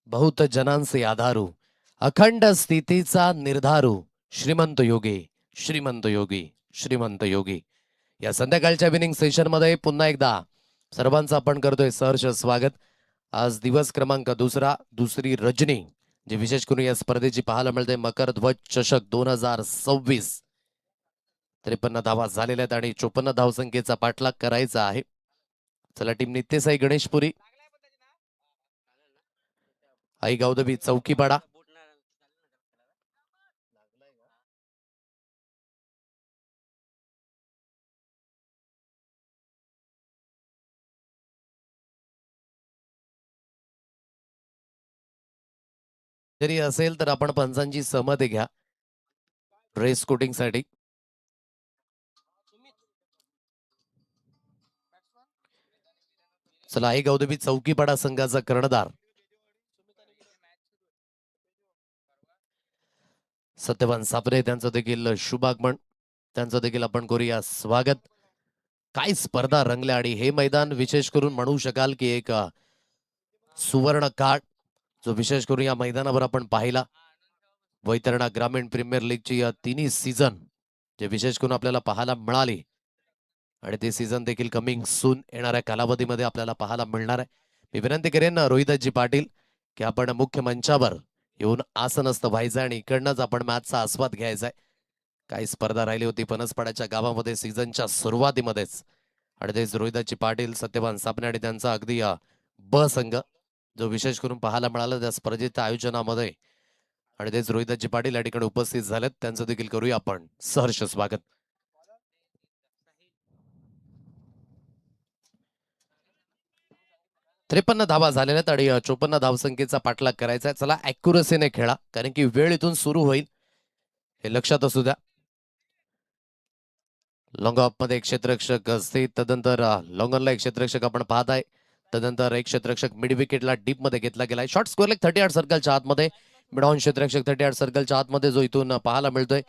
A: बहुत जनांचे आधारू, अखंड स्थितीचा निर्धारू, श्रीमंत योगी, श्रीमंत योगी, श्रीमंत योगी. या संध्याकाळच्या विनिंग सेशन मध्ये पुन्हा एकदा सर्वांचं आपण करतोय सहर्ष स्वागत. आज दिवस क्रमांक दुसरी रजनी जे विशेष करून या स्पर्धेची पाहायला मिळते. मकर ध्वज चषक 2026. 53 धावा झालेल्या आहेत आणि 54 धावसंख्येचा पाठलाग करायचा आहे. चला टीम नित्यसाई गणेशपुरी आई गावदेवी चौकीपाडा जरी असेल तर आपण पंचांची सहमती घ्या रेस कोटिंग साठी. चला एक गावदेवी चौकीपाडा संघाचा कर्णधार सत्यवान सापरे त्यांचं देखील शुभागमन, त्यांचं देखील आपण करूया स्वागत. काय स्पर्धा रंगल्या आणि हे मैदान विशेष करून म्हणू शकाल की एक सुवर्ण काळ जो विशेष करून या मैदानावर आपण पाहिला. वैतरणा ग्रामीण प्रीमियर लीगची या तिन्ही सीझन जे विशेष करून आपल्याला पाहायला मिळाली आणि ते सीझन देखील कमिंग सून येणाऱ्या कालावधीमध्ये आपल्याला पाहायला मिळणार आहे. मी विनंती करेन रोहितजी पाटील की आपण मुख्य मंचावर येऊन आसनस्थ व्हायचं आणि इकडनंच आपण मॅचचा आस्वाद घ्यायचा आहे. काही स्पर्धा राहिली होती फणसपाड्याच्या गावामध्ये सीझनच्या सुरुवातीमध्येच आणि तेच रोहिदाजी पाटील, सत्यवान सापणे आणि त्यांचा अगदी ब संघ जो विशेष करून पाहायला मिळाला त्या स्पर्धेच्या आयोजनामध्ये आणि तेच रोहिदाजी पाटील या ठिकाणी उपस्थित झालेत. त्यांचं देखील करूया आपण सहर्ष स्वागत. 53 धावा झालेल्या आहेत आणि 54 धावसंख्येचा पाठलाग करायचा आहे. चला ऍक्युरसीने खेळा कारण की वेळ इथून सुरू होईल हे लक्षात असू द्या. लॉंग ऑफ मध्ये एक क्षेत्ररक्षक असते, तदनंतर लॉंगॉनला एक क्षेत्ररक्षक आपण पाहत आहे. तदनंतर एक क्षेत्ररक्षक मिड विकेटला डीप मध्ये घेतला गेलाय. शॉर्ट स्कोअर लेग 38 सर्कलच्या आतमध्ये मिड ऑन क्षेत्ररक्षक 38 सर्कलच्या आतमध्ये जो इथून पाहायला मिळतोय.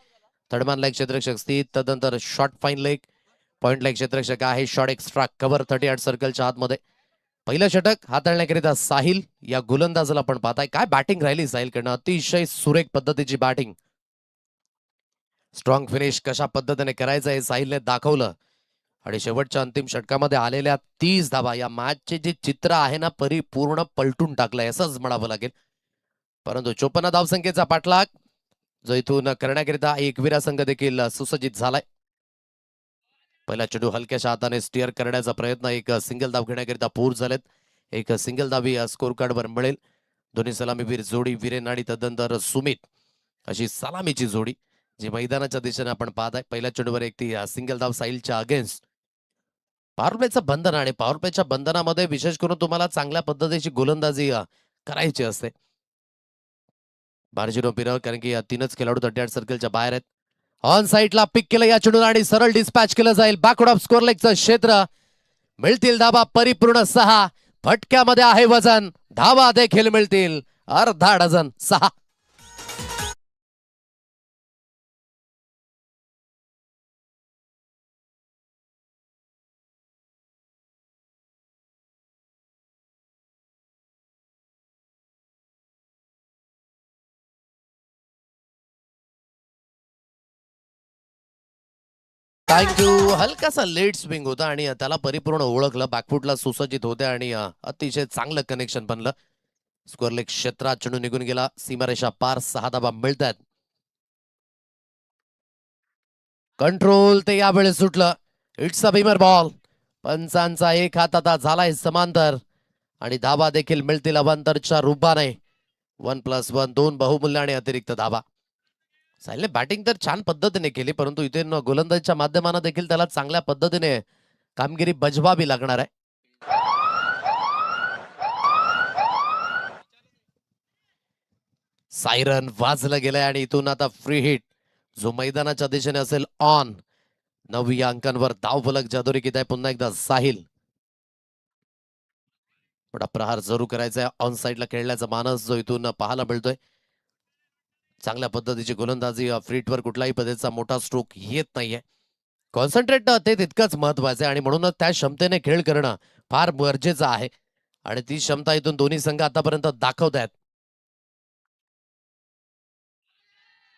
A: थर्डमॅनला एक क्षेत्ररक्षक स्थित, तदनंतर शॉर्ट फाईन लेग पॉइंटला एक क्षेत्ररक्षक आहे. शॉर्ट एक्स्ट्रा कव्हर 38 सर्कलच्या आतमध्ये. पहिलं षटक हाताळण्याकरिता साहिल या गोलंदाजाला आपण पाहताय. काय बॅटिंग राहिली साहिलकडनं, अतिशय सुरेख पद्धतीची बॅटिंग. स्ट्रॉंग फिनिश कशा पद्धतीने करायचं हे साहिलने दाखवलं आणि शेवटच्या अंतिम षटकामध्ये आलेल्या 30 धावा या मॅचचे जे चित्र आहे ना परिपूर्ण पलटून टाकलंय असंच म्हणावं लागेल. परंतु 54 धावसंख्येचा पाठलाग जो इथून करण्याकरिता एकविरा संघ देखील सुसज्जित झालाय. पहिला चेंडू हलक्याच्या हाताने स्टिअर करण्याचा प्रयत्न, एक सिंगल धाव घेण्याकरिता पूर झालेत. एक सिंगल धावी स्कोर कार्डवर मिळेल. दोन्ही सलामीवीर जोडी वीरेन आणि तदनंतर सुमित अशी सलामीची जोडी जी मैदानाच्या दिशेने आपण पाहत आहे. पहिल्या चेंडूवर एक ती सिंगल धाव साहिलच्या अगेन्स्ट. पॉवर प्लेचं बंधन आणि पॉवर प्लेच्या बंधनामध्ये विशेष करून तुम्हाला चांगल्या पद्धतीची गोलंदाजी करायची असते. बार्जिनो पिरव कारण की तीनच खेळाडू 38 सर्कलच्या बाहेर आहेत. ऑन साईडला पिक केलं या चेंडूला आणि सरळ डिस्पॅच केलं जाईल. बॅकवर्ड ऑफ स्कोर लेगचं क्षेत्र. मिळतील धावा परिपूर्ण 6. फटक्यामध्ये आहे वजन. धावा देखील मिळतील अर्धा डझन 6. थँक्यू. हलकासा लेट स्विंग होता आणि त्याला परिपूर्ण ओळखलं. बॅकफुटला सुसज्जित होते आणि अतिशय चांगलं कनेक्शन बनलं. स्कोअर लेग क्षेत्रात चेंडू निघून गेला. सीमारेषा पार 6 धावा मिळतात. कंट्रोल ते यावेळेस सुटलं. It's a बिमर ball. पंचांचा एक हात आता झालाय समांतर आणि धावा देखील मिळतील अवांतरच्या रूपाने. 1+1 2 बहुमूल्य आणि अतिरिक्त धावा. साहिलने बॅटिंग तर छान पद्धतीने केली परंतु इथे गोलंदाजीच्या माध्यमाने देखील त्याला चांगल्या पद्धतीने कामगिरी बजवावी लागणार आहे. सायरन वाजलं गेलंय आणि इथून आता फ्री हिट जो मैदानाच्या दिशेने असेल ऑन. 9 अंकांवर धावफलक जादोरी आहे पुन्हा एकदा साहिल. थोडा प्रहार जरूर करायचा आहे. ऑन साईडला खेळण्याचा मानस जो इथून पाहायला मिळतोय. चांगल्या पद्धतीची गोलंदाजी. फ्रीटवर कुठल्याही पद्धतीचा मोठा स्ट्रोक येत नाहीये. कॉन्सन्ट्रेट ते तितकंच महत्वाचं आहे आणि म्हणूनच त्या क्षमतेने खेळ करणं फार गरजेचं आहे आणि ती क्षमता इथून दोन्ही संघ आतापर्यंत दाखवत आहेत.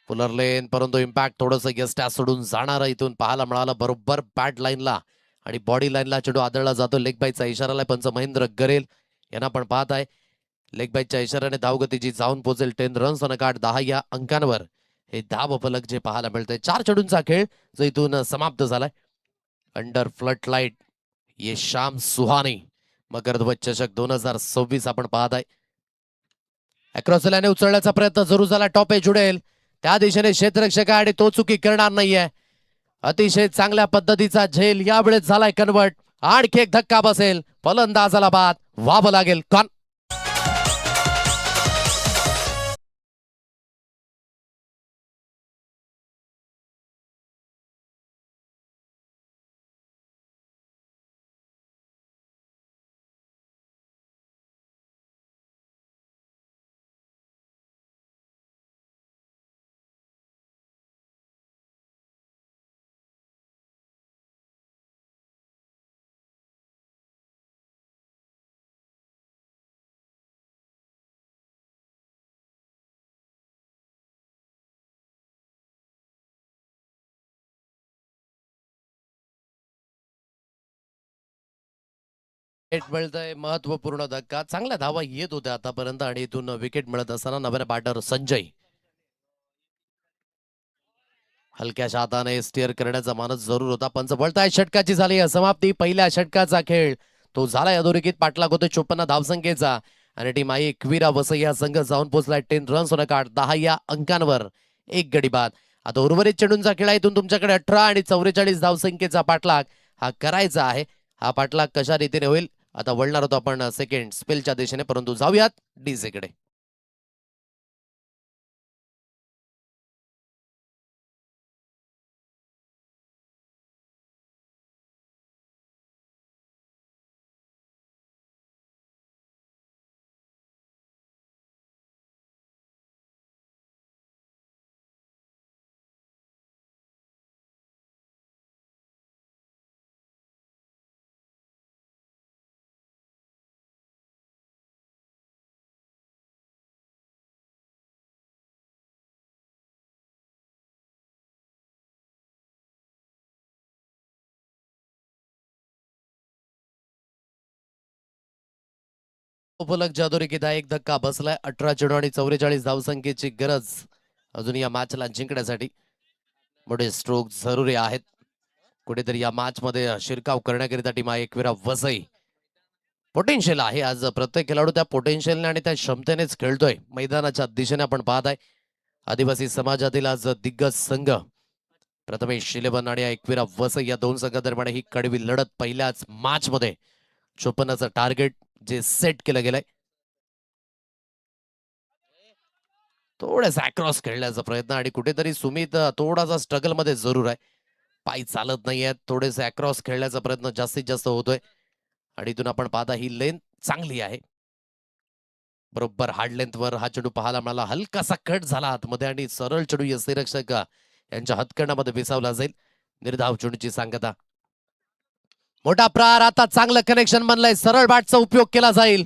A: फुलर लेन परंतु इम्पॅक्ट थोडंसं गेस्टा सोडून जाणार इथून पाहायला मिळालं. बरोबर बॅट लाईनला आणि बॉडी लाईनला चेंडू आदळला जातो. लेग बाईचा इशाराला पंच महेंद्र गरेल यांना पण पाहत आहे. लेग बाईच्या इशाऱ्याने धावगतीची जाऊन पोहोचेल 10 रन्स आणि 10 या अंकांवर हे धाव फलक जे पाहायला मिळतंय. 4 चेंडूंचा खेळ जो इथून समाप्त झालाय. अंडर फ्लड लाईट ये शाम सुहानी मकरध्वज चषक 2026 आपण पाहत आहे. अक्रॉसलाने उचलण्याचा प्रयत्न जरूर झाला. टॉप एज उडेल त्या दिशेने क्षेत्ररक्षक आणि तो चुकी करणार नाहीये. अतिशय चांगल्या पद्धतीचा झेल यावेळेस झालाय कन्वर्ट. आणखी एक धक्का बसेल. फलंदाजाला बाद व्हावं लागेल. कॉन विकेट मिळतंय, महत्वपूर्ण धक्का. चांगल्या धावा येत होत्या आतापर्यंत आणि इथून विकेट मिळत असताना नव्या बॅटर संजय हलक्याशा हाताने स्टिअर करण्याचा मानस जरूर होता. पंच बोलताय षटकाची झाली समाप्ती. पहिल्या षटकाचा खेळ तो झाला. अधोरेखित पाठलाग होते 54 धावसंख्येचा आणि टीम आई एकविरा वसई या संघ जाऊन पोहोचलाय 10 रन्स होणं काढ 10 या अंकांवर एक गडी बाद. आता उर्वरित चेंडूंचा खेळ इथून तुमच्याकडे 18 आणि 44 धावसंख्येचा पाठलाग हा करायचा आहे. हा पाठलाग कशा रीतीने होईल आता वळणार होतो आपण सेकंड स्पेलच्या दिशेने, परंतु जाऊयात डीजेकडे. उपलक जादोरीकिता एक धक्का बसलाय. 18 चेंडू आणि 44 धावसंख्येची गरज अजून या मॅचला जिंकण्यासाठी. मोठे स्ट्रोक जरुरी आहेत. कुठेतरी या मॅच मध्ये शिरकाव करण्याकरिता टीम एकविरा वसई पोटेन्शियल आहे. आज प्रत्येक खेळाडू त्या पोटेन्शियलने आणि त्या क्षमतेनेच खेळतोय. मैदानाच्या दिशेने आपण पाहत आहे आदिवासी समाजातील आज दिग्गज संघ प्रथमेश शिलेबन आणि एकविरा वसई या दोन संघादरम्यान ही कडवी लढत. पहिल्याच मॅच मध्ये 54चं टार्गेट जे सेट केलं गेलंय. थोडासा अक्रॉस खेळण्याचा प्रयत्न आणि कुठेतरी सुमित थोडासा स्ट्रगल मध्ये जरूर आहे. पाय चालत नाहीयेत. थोडेसे अक्रॉस खेळण्याचा प्रयत्न जास्तीत जास्त होतोय आणि इथून आपण पाहता ही लेंथ चांगली आहे. बरोबर हार्ड लेंथ वर हा चेंडू पाहायला मिळाला. हलकासा कट झाला आतमध्ये आणि सरळ चेंडू यष्टीरक्षक यांच्या हातकंडामध्ये विसावला जाईल. निर्धाव चेंडूची सांगता. मोठा प्रहार. आता चांगलं कनेक्शन बनलंय. सरळ बॅटचा उपयोग केला जाईल.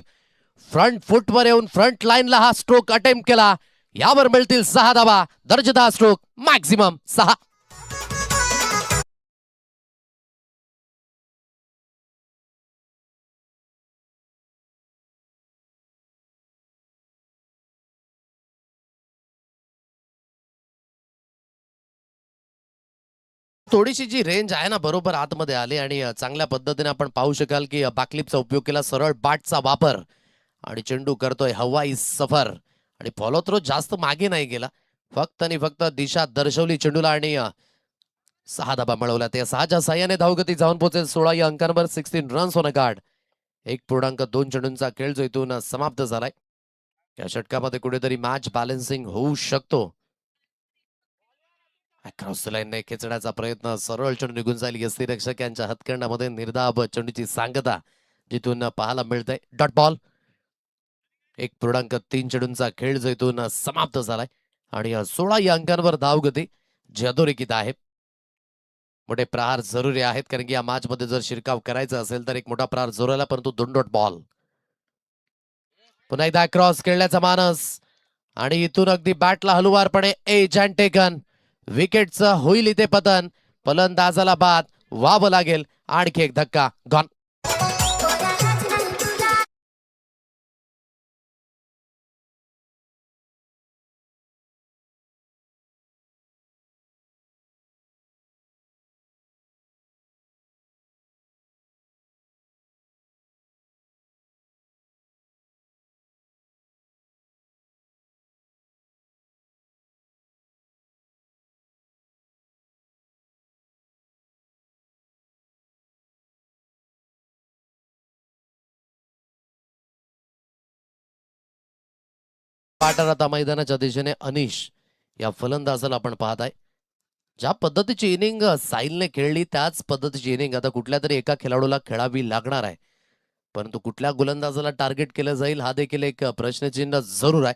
A: फ्रंट फुटवर येऊन फ्रंट लाईनला हा स्ट्रोक अटेम्प्ट केला. यावर मिळतील 6 धावा. दर्जेदार स्ट्रोक मॅक्सिमम 6. थोडीशी जी रेंज आहे ना बरोबर आतमध्ये आली आणि चांगल्या पद्धतीने आपण पाहू शकाल की बॅकलिपचा उपयोग केला. सरळ बाटचा वापर आणि चेंडू करतोय हवाई सफर आणि फॉलो थ्रो जास्त मागे नाही गेला. फक्त आणि फक्त दिशा दर्शवली चेंडूला आणि 6 धाबा मिळवल्या. त्या 6च्या साह्याने धावगती जाऊन पोहोचेल 16 या अंकांवर 16 रन्स होणं गाड. 1.2 चेंडूंचा खेळ जो इथून समाप्त झालाय. या षटकामध्ये कुठेतरी मॅच बॅलन्सिंग होऊ शकतो. क्रॉस लाईनने खेचण्याचा प्रयत्न. सरळ चेंडू निघून जाईल यष्टीरक्षक यांच्या हातकंडामध्ये. निर्धाव चेंडूची सांगता जिथून पाहायला मिळतंय. Dot ball. 1.3 चेंडूंचा खेळ जो इथून समाप्त झालाय आणि 16 या अंकांवर धावगती जी अधोरेखित आहे. मोठे प्रहार जरुरी आहेत कारण की या मॅच मध्ये जर शिरकाव करायचा असेल तर एक मोठा प्रहार जोराला, परंतु 2 डॉट बॉल. पुन्हा एकदा क्रॉस खेळण्याचा मानस आणि इथून अगदी बॅटला हलुवारपणे एज अँड टेकन. विकेटचं होईल इथे पतन. फलंदाजाला बाद व्हावं लागेल. आणखी एक धक्का गॉन. पाटर आता मैदानाच्या दिशेने अनिश या फलंदाजाला आपण पाहत आहे. ज्या पद्धतीची इनिंग साहिलने खेळली त्याच पद्धतीची इनिंग आता कुठल्या तरी एका खेळाडूला खेळावी लागणार आहे. परंतु कुठल्या गोलंदाजाला टार्गेट केलं जाईल हा देखील एक प्रश्नचिन्ह जरूर आहे.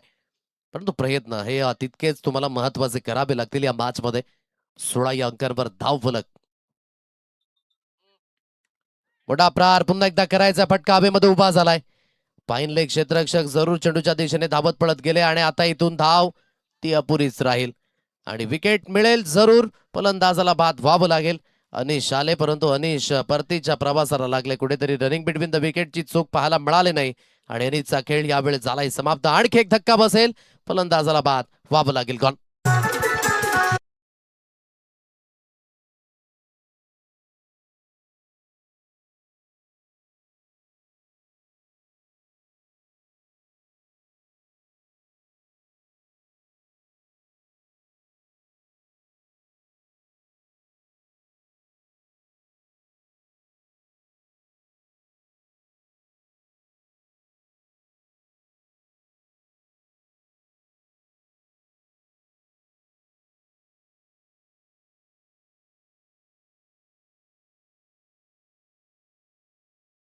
A: परंतु प्रयत्न हे तितकेच तुम्हाला महत्वाचे करावे लागतील या मॅच मध्ये. 16 या अंकांवर धाव फलक. मोठा प्रहार पुन्हा एकदा करायचा. फटका हवेमध्ये उभा झालाय. पाईन लेग क्षेत्ररक्षक जरूर चेंडूच्या दिशेने धावत पळत गेले आणि आता इथून धाव ती अपुरीच राहील आणि विकेट मिळेल जरूर. फलंदाजाला बाद व्हावं लागेल अनिश आले, परंतु अनिश परतीच्या प्रवासाला लागले. कुठेतरी रनिंग बिटवीन द विकेटची चूक पाहायला मिळाली नाही आणि अनिशचा खेळ यावेळी झालाय समाप्त. आणखी एक धक्का बसेल, फलंदाजाला बाद व्हावं लागेल गॉन.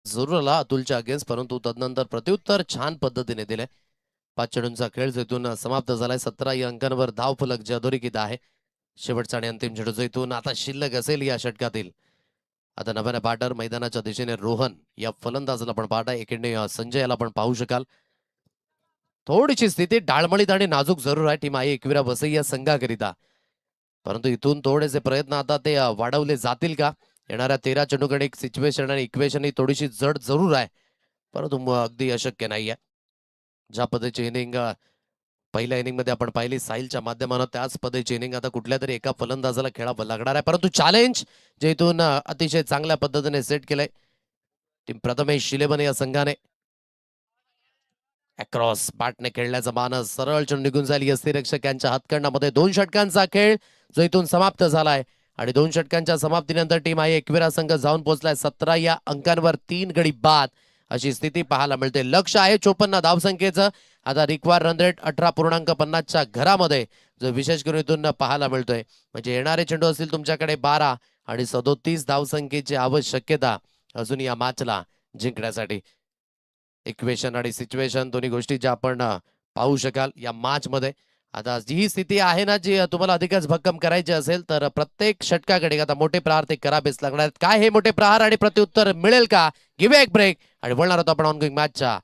A: जरूर आला अतुलच्या अगेन्स्ट, परंतु तदनंतर प्रत्युत्तर छान पद्धतीने दिले. 5 चेंडूंचा खेळ इथून समाप्त झालाय. 17 या अंकांवर धाव फलक जे अधोरेखित आहे. शेवटचा आणि अंतिम चेंडू इथून आता शिल्लक असेल या षटकातील. आता नव्याने बॅटर मैदानाच्या दिशेने रोहन या फलंदाजाला पण पाहता, एकीकडे संजयला पण पाहू शकाल. थोडीशी स्थिती डाळमळीत आणि नाजूक जरूर आहे टीम आई एकविरा वसई या संघाकरिता, परंतु इथून थोडेसे प्रयत्न आता ते वाढवले जातील का? येणाऱ्या 13 चेंडूकडे एक सिच्युएशन आणि इक्वेशन ही थोडीशी जड जरूर आहे, परंतु अगदी अशक्य नाहीये. ज्या पद्धतीची इनिंग पहिल्या इनिंग मध्ये आपण पाहिली साहिलच्या माध्यमानं, त्याच पद्धतीची इनिंग आता कुठल्या तरी एका फलंदाजाला खेळावं लागणार आहे. परंतु चॅलेंज जे इथून अतिशय चांगल्या पद्धतीने सेट केलंय टीम प्रथमेश शिलेबन या संघाने. अक्रॉस बॅटने खेळण्याचा मानस सरळ चेंडू निघून जाईल यष्टीरक्षक यांच्या हातकंडामध्ये. 2 षटकांचा खेळ जो इथून समाप्त झालाय आणि 2 षटकांच्या समाप्तीनंतर टीम आहे एकविरा संघ जाऊन पोहोचलाय 17 या अंकांवर, 3 गडी बाद अशी स्थिती पाहायला मिळते. लक्ष आहे 54 धावसंख्येचं. आता रिक्वायर रन रेट 18.50च्या घरामध्ये जो विशेष करून इथून पाहायला मिळतोय. म्हणजे येणारे चेंडू असतील तुमच्याकडे 12 आणि 37 धावसंख्येची आवश्यकता अजून या मॅचला जिंकण्यासाठी. इक्वेशन आणि सिच्युएशन दोन्ही गोष्टी ज्या आपण पाहू शकाल या मॅच मध्ये. आता जी स्थिती आहे ना, जी तुम्हाला अधिकच भक्कम करायची असेल तर प्रत्येक षटकाकडे आता मोठे प्रहार ते करावेच लागणार आहेत. काय हे मोठे प्रहार आणि प्रत्युत्तर मिळेल का? गिव्ह एक ब्रेक आणि बोलणार होतो आपण ऑनगोइंग मॅचच्या.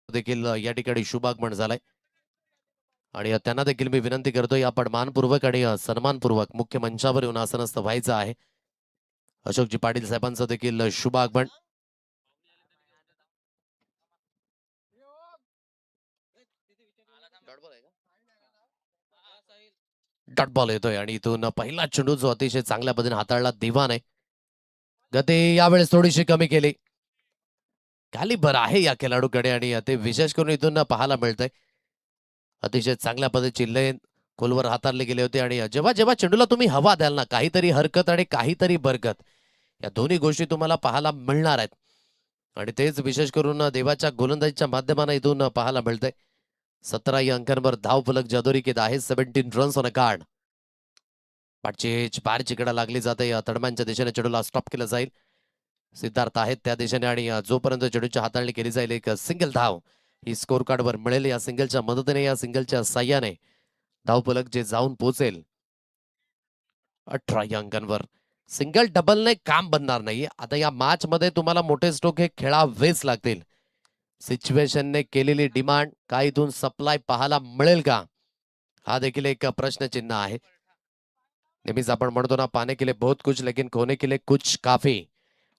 A: देखील या ठिकाणी शुभागमन झालाय आणि त्यांना देखील मी विनंती करतोय आपण मानपूर्वक आणि सन्मानपूर्वक मुख्य मंचावर येऊन आसनस्थ व्हायचं आहे. अशोकजी पाटील साहेबांचं देखील शुभागमन. डॉट बॉल येतोय आणि इथून पहिला चेंडू जो अतिशय चांगल्या पद्धतीने हाताळला दिवाने. गती यावेळेस थोडीशी कमी केली. कॅलिबर आहे या खेळाडूकडे आणि ते विशेष करून इथून पाहायला मिळतंय. अतिशय चांगल्या पद्धतीची लेन खोलवर हाताळले गेले होते आणि जेव्हा जेव्हा चेंडूला तुम्ही हवा द्याल ना, काहीतरी हरकत आणि काहीतरी बरकत या दोन्ही गोष्टी तुम्हाला पाहायला मिळणार आहेत आणि तेच विशेष करून देवाच्या गोलंदाजीच्या माध्यमाने इथून पाहायला मिळतंय. 17 या अंकांवर धाव फलक जादोरीकेत आहे. 17 रन्स ऑन अ कार्ड. पाठची बाहेरची कडा लागली जाते. तडम्यांच्या दिशेने चेंडूला स्टॉप केलं जाईल. सिद्धार्थ आहेत त्या दिशेने आणि जोपर्यंत चेंडूची हाताळणी केली जाईल एक सिंगल धाव ही स्कोर कार्डवर मिळेल. या सिंगलच्या मदतीने या सिंगलच्या साह्याने धावफलक जे जाऊन पोहोचेल 18 या अंकांवर. सिंगल डबलने काम बनणार नाही. आता या मॅच मध्ये तुम्हाला मोठे स्ट्रोक हे खेळावेच लागतील. सिच्युएशनने केलेली डिमांड काय इथून सप्लाय पाहायला मिळेल का? हा देखील एक प्रश्नचिन्ह आहे. नेहमीच आपण म्हणतो ना, पाने के लिए बहुत कुछ लेकिन खोने के लिए कुछ काफी.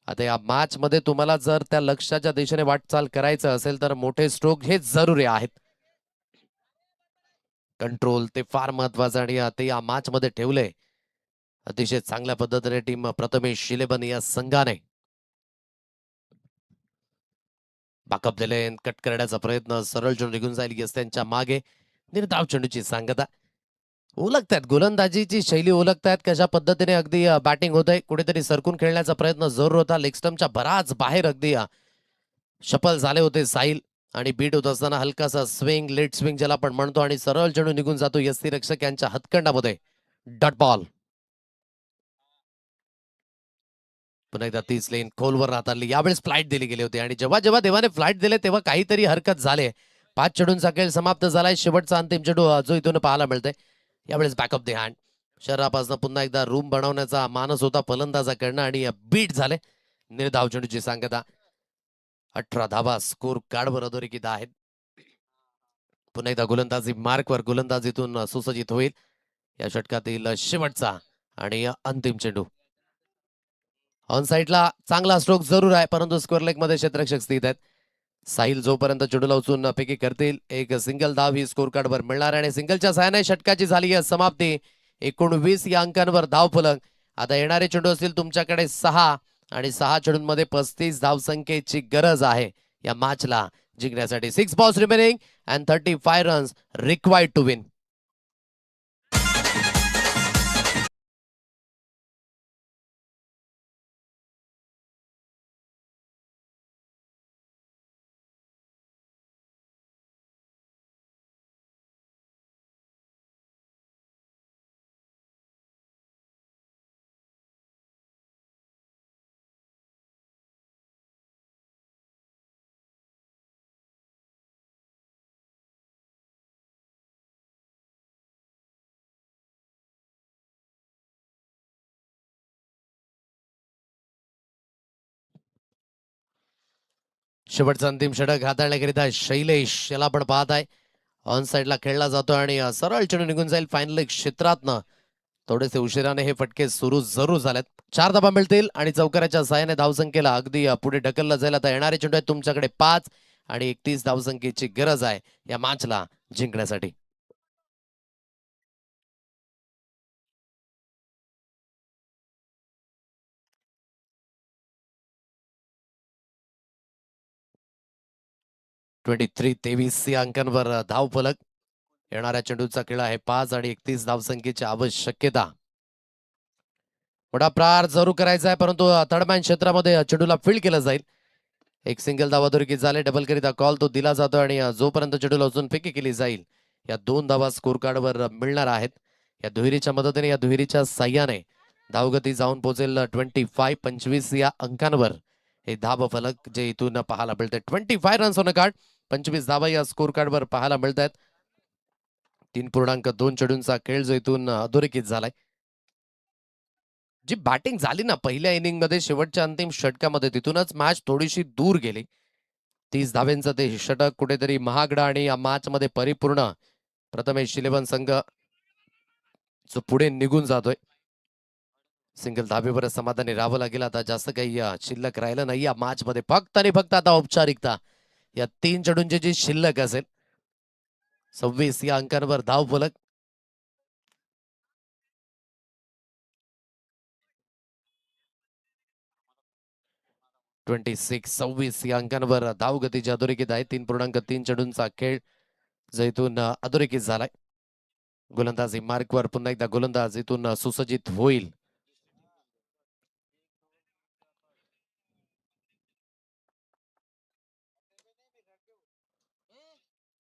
A: आता या मॅच मध्ये तुम्हाला जर त्या लक्ष्याच्या दिशेने वाटचाल करायचं असेल तर मोठे स्ट्रोक हे जरुरी आहेत. कंट्रोल ते फार महत्वाचं आणि ते या मॅच मध्ये ठेवले अतिशय चांगल्या पद्धतीने टीम प्रथमेश शिलेबन या संघाने. बाकअप दिले, कट करण्याचा प्रयत्न, सरळ चेंडू निघून जाईल यस त्यांच्या मागे. निर्धाव चेंडूची सांगता ओळखतायत गोलंदाजीची शैली ओळखतायत कशा पद्धतीने अगदी बॅटिंग होत आहे. कुठेतरी सरकून खेळण्याचा प्रयत्न जरूर होता. लेग स्टंपच्या बराच बाहेर अगदी शफल झाले होते साहिल आणि बीट होत असताना हलकासा स्विंग लेट स्विंग ज्याला आपण म्हणतो आणि सरळ चेंडू निघून जातो यष्टीरक्षक यांच्या हातखंडामध्ये. Dot ball. पुन्हा एकदा तीच लेन खोलवर हाताळली. यावेळेस फ्लाईट दिली गेली होती आणि जेव्हा जेव्हा देवाने फ्लाईट दिले तेव्हा काहीतरी हरकत झाले. 5 चेंडूंचा खेळ समाप्त झालाय. शेवटचा अंतिम चेंडू जो इथून पाहायला मिळतोय. यावेळेस बॅकअप द हँड. शरीरापासून पुन्हा एकदा रूम बनवण्याचा मानस होता फलंदाजाकडनं आणि बीट झाले. निर्धाव चेंडूची सांगता. 18 धावा स्कोर कार्डवर अधोरेखित आहेत. पुन्हा एकदा गोलंदाजी मार्कवर गोलंदाजीतून सुसज्जित होईल. या षटकातील शेवटचा आणि अंतिम चेंडू. ऑन साईडला चांगला स्ट्रोक जरूर आहे परंतु स्क्वेअर लेग मध्ये क्षेत्ररक्षक स्थित आहेत. साहिल जोपर्यंत चेंडूला उचलून फेकी करतील एक सिंगल धाव ही स्कोर कार्डवर मिळणार आणि सिंगलच्या सहाय्याने षटकाची झाली आहे समाप्ती. 19 या अंकांवर धाव फलक. आता येणारे चेंडू असतील तुमच्याकडे 6 आणि 6 चेंडूंमध्ये 35 धावसंख्येची गरज आहे या मॅचला जिंकण्यासाठी. 6 balls remaining and 35 runs required to win. शेवटचा अंतिम षटक हाताळण्याकरिता शैलेश याला आपण पाहत आहे. ऑन साईडला खेळला जातो आणि सरळ चेंडू निघून जाईल फायनल क्षेत्रातनं. थोडेसे उशिराने हे फटके सुरू जरूर झालेत. 4 धाबा मिळतील आणि चौकाराच्या साहाय्याने धावसंख्येला अगदी पुढे ढकललं जाईल. आता येणारे चेंडू आहेत तुमच्याकडे 5 आणि 31 धावसंख्येची गरज आहे या मॅचला जिंकण्यासाठी. ट्वेंटी 23 या अंकांवर धाव फलक. येणाऱ्या चेंडूचा खेळ आहे 5 आणि 31 धावसंख्येची आवश्यकता. मोठा प्रहार जरूर करायचा आहे परंतु थर्डमॅन क्षेत्रामध्ये चेंडूला फील्ड केलं जाईल. एक सिंगल धावा अधोरेखित झाले. डबल करिता कॉल तो दिला जातो आणि जोपर्यंत चेंडूला अजून फेकी केली जाईल या 2 धावा स्कोर कार्डवर मिळणार आहेत. या दुहेरीच्या मदतीने या दुहेरीच्या साह्याने धावगती जाऊन पोहोचेल 25 या अंकांवर. हे धाव फलक जे इथून पाहायला मिळते 25 रन्स ऑन कार्ड. 25 धावा या स्कोर कार्डवर पाहायला मिळत आहेत. 3.2 चेंडूंचा खेळ जो इथून अधोरेखित झालाय. जी बॅटिंग झाली ना पहिल्या इनिंग मध्ये शेवटच्या अंतिम षटकामध्ये तिथूनच मॅच थोडीशी दूर गेली. 30 धावेंचं ते षटक कुठेतरी महागडा आणि या मॅच मध्ये परिपूर्ण प्रथमेश इलेव्हन संघ जो पुढे निघून जातोय. सिंगल धाबेवर समाधानी राहावं लागेल. आता जास्त काही शिल्लक राहिलं नाही या मॅच मध्ये. फक्त आणि फक्त आता औपचारिकता या 3 चेंडूंची जी शिल्लक असेल. 26 या अंकांवर धाव फलक. 26 या अंकांवर धाव गतीची अधोरेखित आहे. 3.3 चेंडूंचा खेळ जो इथून अधोरेखित झालाय. गोलंदाजी मार्कवर पुन्हा एकदा गोलंदाज इथून सुसज्जित होईल.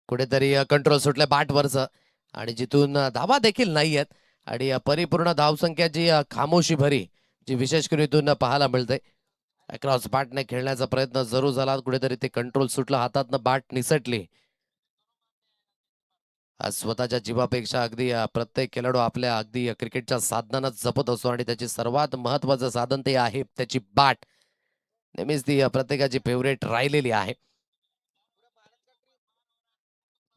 A: कुठेतरी कंट्रोल सुटलं बॅटवरचं आणि जिथून धावा देखील नाही आहेत आणि परिपूर्ण धावसंख्या जी खामोशी भरी जी विशेष करून इथून पाहायला मिळते. अक्रॉस बॅटने खेळण्याचा प्रयत्न जरूर झाला. कुठेतरी ते कंट्रोल सुटलं हातातनं बॅट निसटली. स्वतःच्या जीवापेक्षा अगदी प्रत्येक खेळाडू आपल्या अगदी क्रिकेटच्या साधनांना जपत असतो आणि त्याचे सर्वात महत्वाचं साधन ते आहे त्याची बॅट. नेहमीच ती प्रत्येकाची फेवरेट राहिलेली आहे.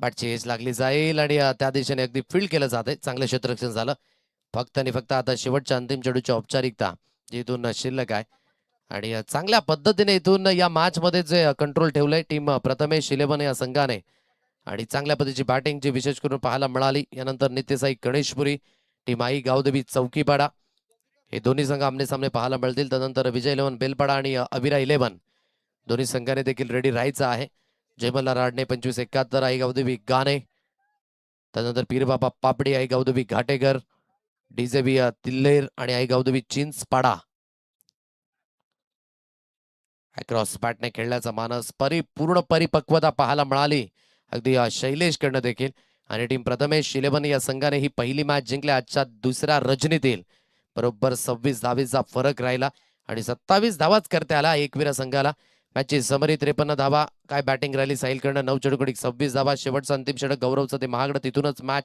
A: बॅटची एज लागली जाईल आणि त्या दिशेने अगदी फील्ड केलं जाते. चांगलं क्षेत्ररक्षण झालं. फक्त आणि फक्त आता शेवटच्या अंतिम चेंडूची औपचारिकता जी इथून शिल्लक आहे आणि चांगल्या पद्धतीने इथून या मॅच मध्ये जे कंट्रोल ठेवलंय टीम प्रथमेश इलेव्हन या संघाने आणि चांगल्या पद्धतीची बॅटिंग जी विशेष करून पाहायला मिळाली. यानंतर नित्यसाई गणेशपुरी टीम आई गावदेवी चौकीपाडा हे दोन्ही संघ आमने सामने पाहायला मिळतील. त्यानंतर विजय इलेव्हन बेलपाडा आणि अविरा इलेव्हन दोन्ही संघाने देखील रेडी राहायचं आहे. जयमल्ला राडणे 25-71 आई गावदेवी गाणे त्यानंतर पीरबाबा पापडी, आई गावदेवी घाटेकर, डिझेबिया तिल्लेर आणि आई गावदेवी चिंचपाडा. अक्रॉस बॅटने खेळण्याचा मानस, पूर्ण परिपक्वता पाहायला मिळाली अगदी शैलेशकडनं देखील. आणि टीम प्रथमेश 11 या संघाने ही पहिली मॅच जिंकली आजच्या दुसऱ्या रजनीतील. बरोबर 26 धावेचा फरक राहिला आणि 27 धावाच करता आला एकविरा संघाला. मॅचची समरी 53 धावा. काय बॅटिंग राहिली साहिलकडनं, 9 चेडूकडे 26 धावा. शेवटचा अंतिम षटक गौरवचं ते महागडं, तिथूनच मॅच